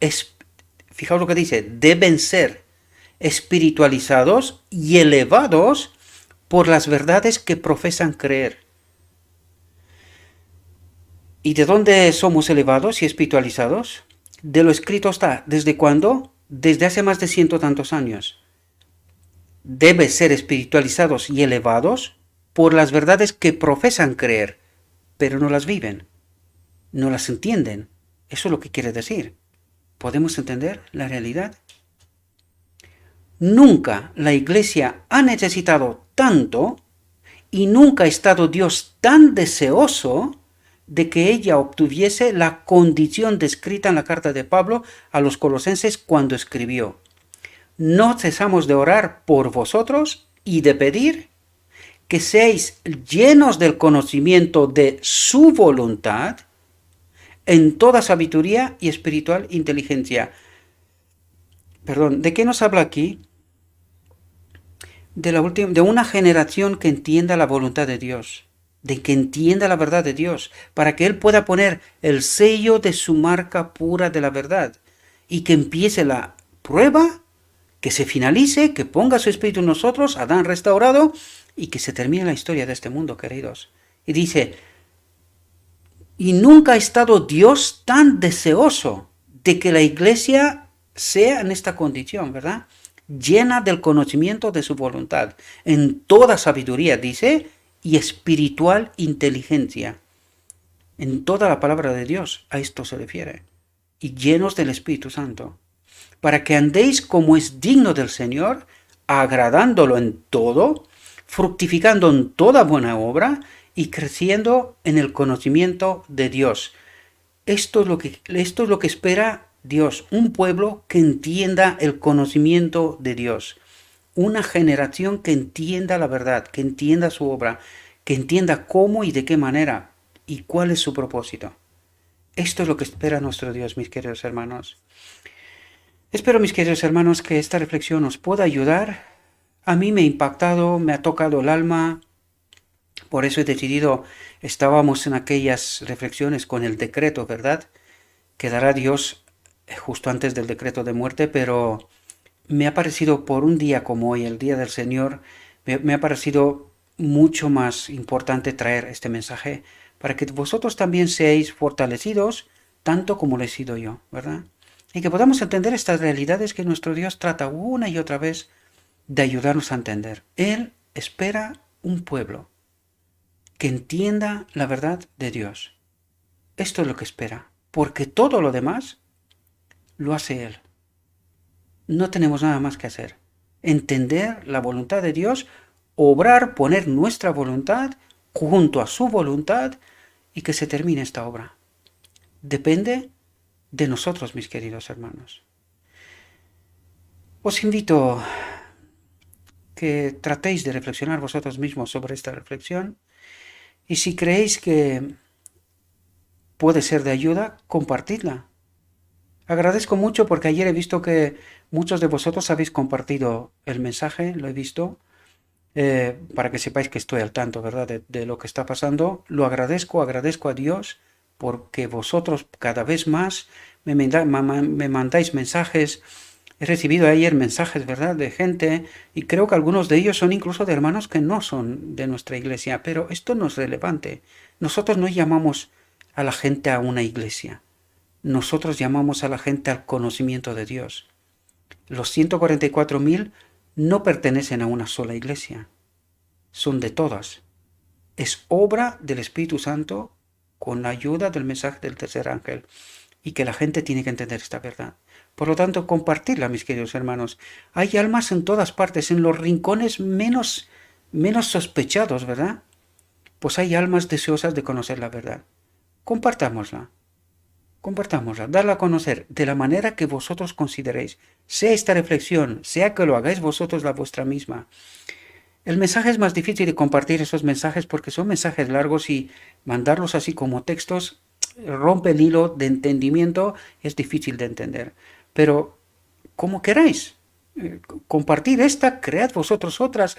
fijaos lo que dice, deben ser espiritualizados y elevados por las verdades que profesan creer. ¿Y de dónde somos elevados y espiritualizados? De lo escrito está. ¿Desde cuándo? Desde hace más de 100 tantos años. Deben ser espiritualizados y elevados por las verdades que profesan creer, pero no las viven, no las entienden. Eso es lo que quiere decir. ¿Podemos entender la realidad? Nunca la Iglesia ha necesitado tanto y nunca ha estado Dios tan deseoso de que ella obtuviese la condición descrita en la carta de Pablo a los colosenses cuando escribió: no cesamos de orar por vosotros y de pedir que seáis llenos del conocimiento de su voluntad en toda sabiduría y espiritual inteligencia. ¿De qué nos habla aquí? De una generación que entienda la voluntad de Dios, de que entienda la verdad de Dios, para que Él pueda poner el sello de su marca pura de la verdad y que empiece la prueba, que se finalice, que ponga su espíritu en nosotros, Adán restaurado, y que se termine la historia de este mundo, queridos. Y dice, y nunca ha estado Dios tan deseoso de que la Iglesia sea en esta condición, ¿verdad? Llena del conocimiento de su voluntad, en toda sabiduría, dice, y espiritual inteligencia. En toda la palabra de Dios a esto se refiere. Y llenos del Espíritu Santo, para que andéis como es digno del Señor, agradándolo en todo, fructificando en toda buena obra y creciendo en el conocimiento de Dios. Esto es lo que espera Dios, un pueblo que entienda el conocimiento de Dios, una generación que entienda la verdad, que entienda su obra, que entienda cómo y de qué manera y cuál es su propósito. Esto es lo que espera nuestro Dios, mis queridos hermanos. Espero, mis queridos hermanos, que esta reflexión os pueda ayudar. A mí me ha impactado, me ha tocado el alma. Por eso he decidido, estábamos en aquellas reflexiones con el decreto, ¿verdad? Que dará Dios justo antes del decreto de muerte, pero me ha parecido por un día como hoy, el Día del Señor, me ha parecido mucho más importante traer este mensaje para que vosotros también seáis fortalecidos, tanto como lo he sido yo, ¿verdad? y que podamos entender estas realidades que nuestro Dios trata una y otra vez de ayudarnos a entender. Él espera un pueblo que entienda la verdad de Dios. Esto es lo que espera, porque todo lo demás lo hace Él. No tenemos nada más que hacer. Entender la voluntad de Dios, obrar, poner nuestra voluntad junto a su voluntad y que se termine esta obra. Depende de nosotros, mis queridos hermanos. Os invito que tratéis de reflexionar vosotros mismos sobre esta reflexión y si creéis que puede ser de ayuda, compartidla. Agradezco mucho porque ayer he visto que muchos de vosotros habéis compartido el mensaje, lo he visto, para que sepáis que estoy al tanto, ¿verdad?, de lo que está pasando. Lo agradezco a Dios porque vosotros cada vez más me mandáis mensajes. He recibido ayer mensajes, ¿verdad?, de gente y creo que algunos de ellos son incluso de hermanos que no son de nuestra iglesia, pero esto no es relevante. Nosotros no llamamos a la gente a una iglesia. Nosotros llamamos a la gente al conocimiento de Dios. Los 144.000 no pertenecen a una sola iglesia, son de todas. Es obra del Espíritu Santo con la ayuda del mensaje del tercer ángel y que la gente tiene que entender esta verdad. Por lo tanto, compartirla, mis queridos hermanos. Hay almas en todas partes, en los rincones menos sospechados, ¿verdad? Pues hay almas deseosas de conocer la verdad. Compartámosla. Darla a conocer de la manera que vosotros consideréis. Sea esta reflexión, sea que lo hagáis vosotros la vuestra misma. El mensaje es más difícil de compartir esos mensajes porque son mensajes largos y mandarlos así como textos rompe el hilo de entendimiento, es difícil de entender. Pero como queráis, compartir esta, cread vosotros otras,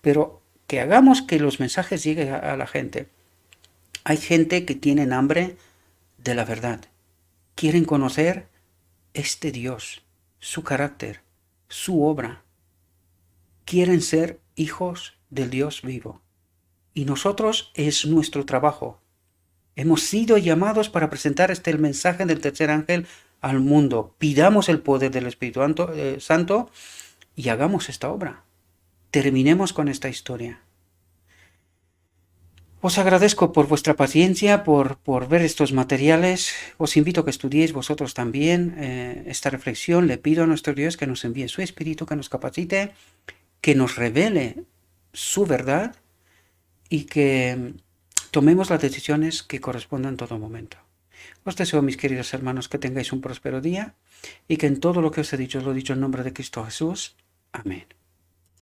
pero que hagamos que los mensajes lleguen a la gente. Hay gente que tiene hambre de la verdad. Quieren conocer este Dios, su carácter, su obra. Quieren ser hijos del Dios vivo. Y nosotros es nuestro trabajo. Hemos sido llamados para presentar el mensaje del tercer ángel al mundo. Pidamos el poder del Espíritu Santo y hagamos esta obra. Terminemos con esta historia. Os agradezco por vuestra paciencia, por ver estos materiales. Os invito a que estudiéis vosotros también esta reflexión. Le pido a nuestro Dios que nos envíe su Espíritu, que nos capacite, que nos revele su verdad y que tomemos las decisiones que correspondan en todo momento. Os deseo, mis queridos hermanos, que tengáis un próspero día y que en todo lo que os he dicho, os lo he dicho en nombre de Cristo Jesús. Amén.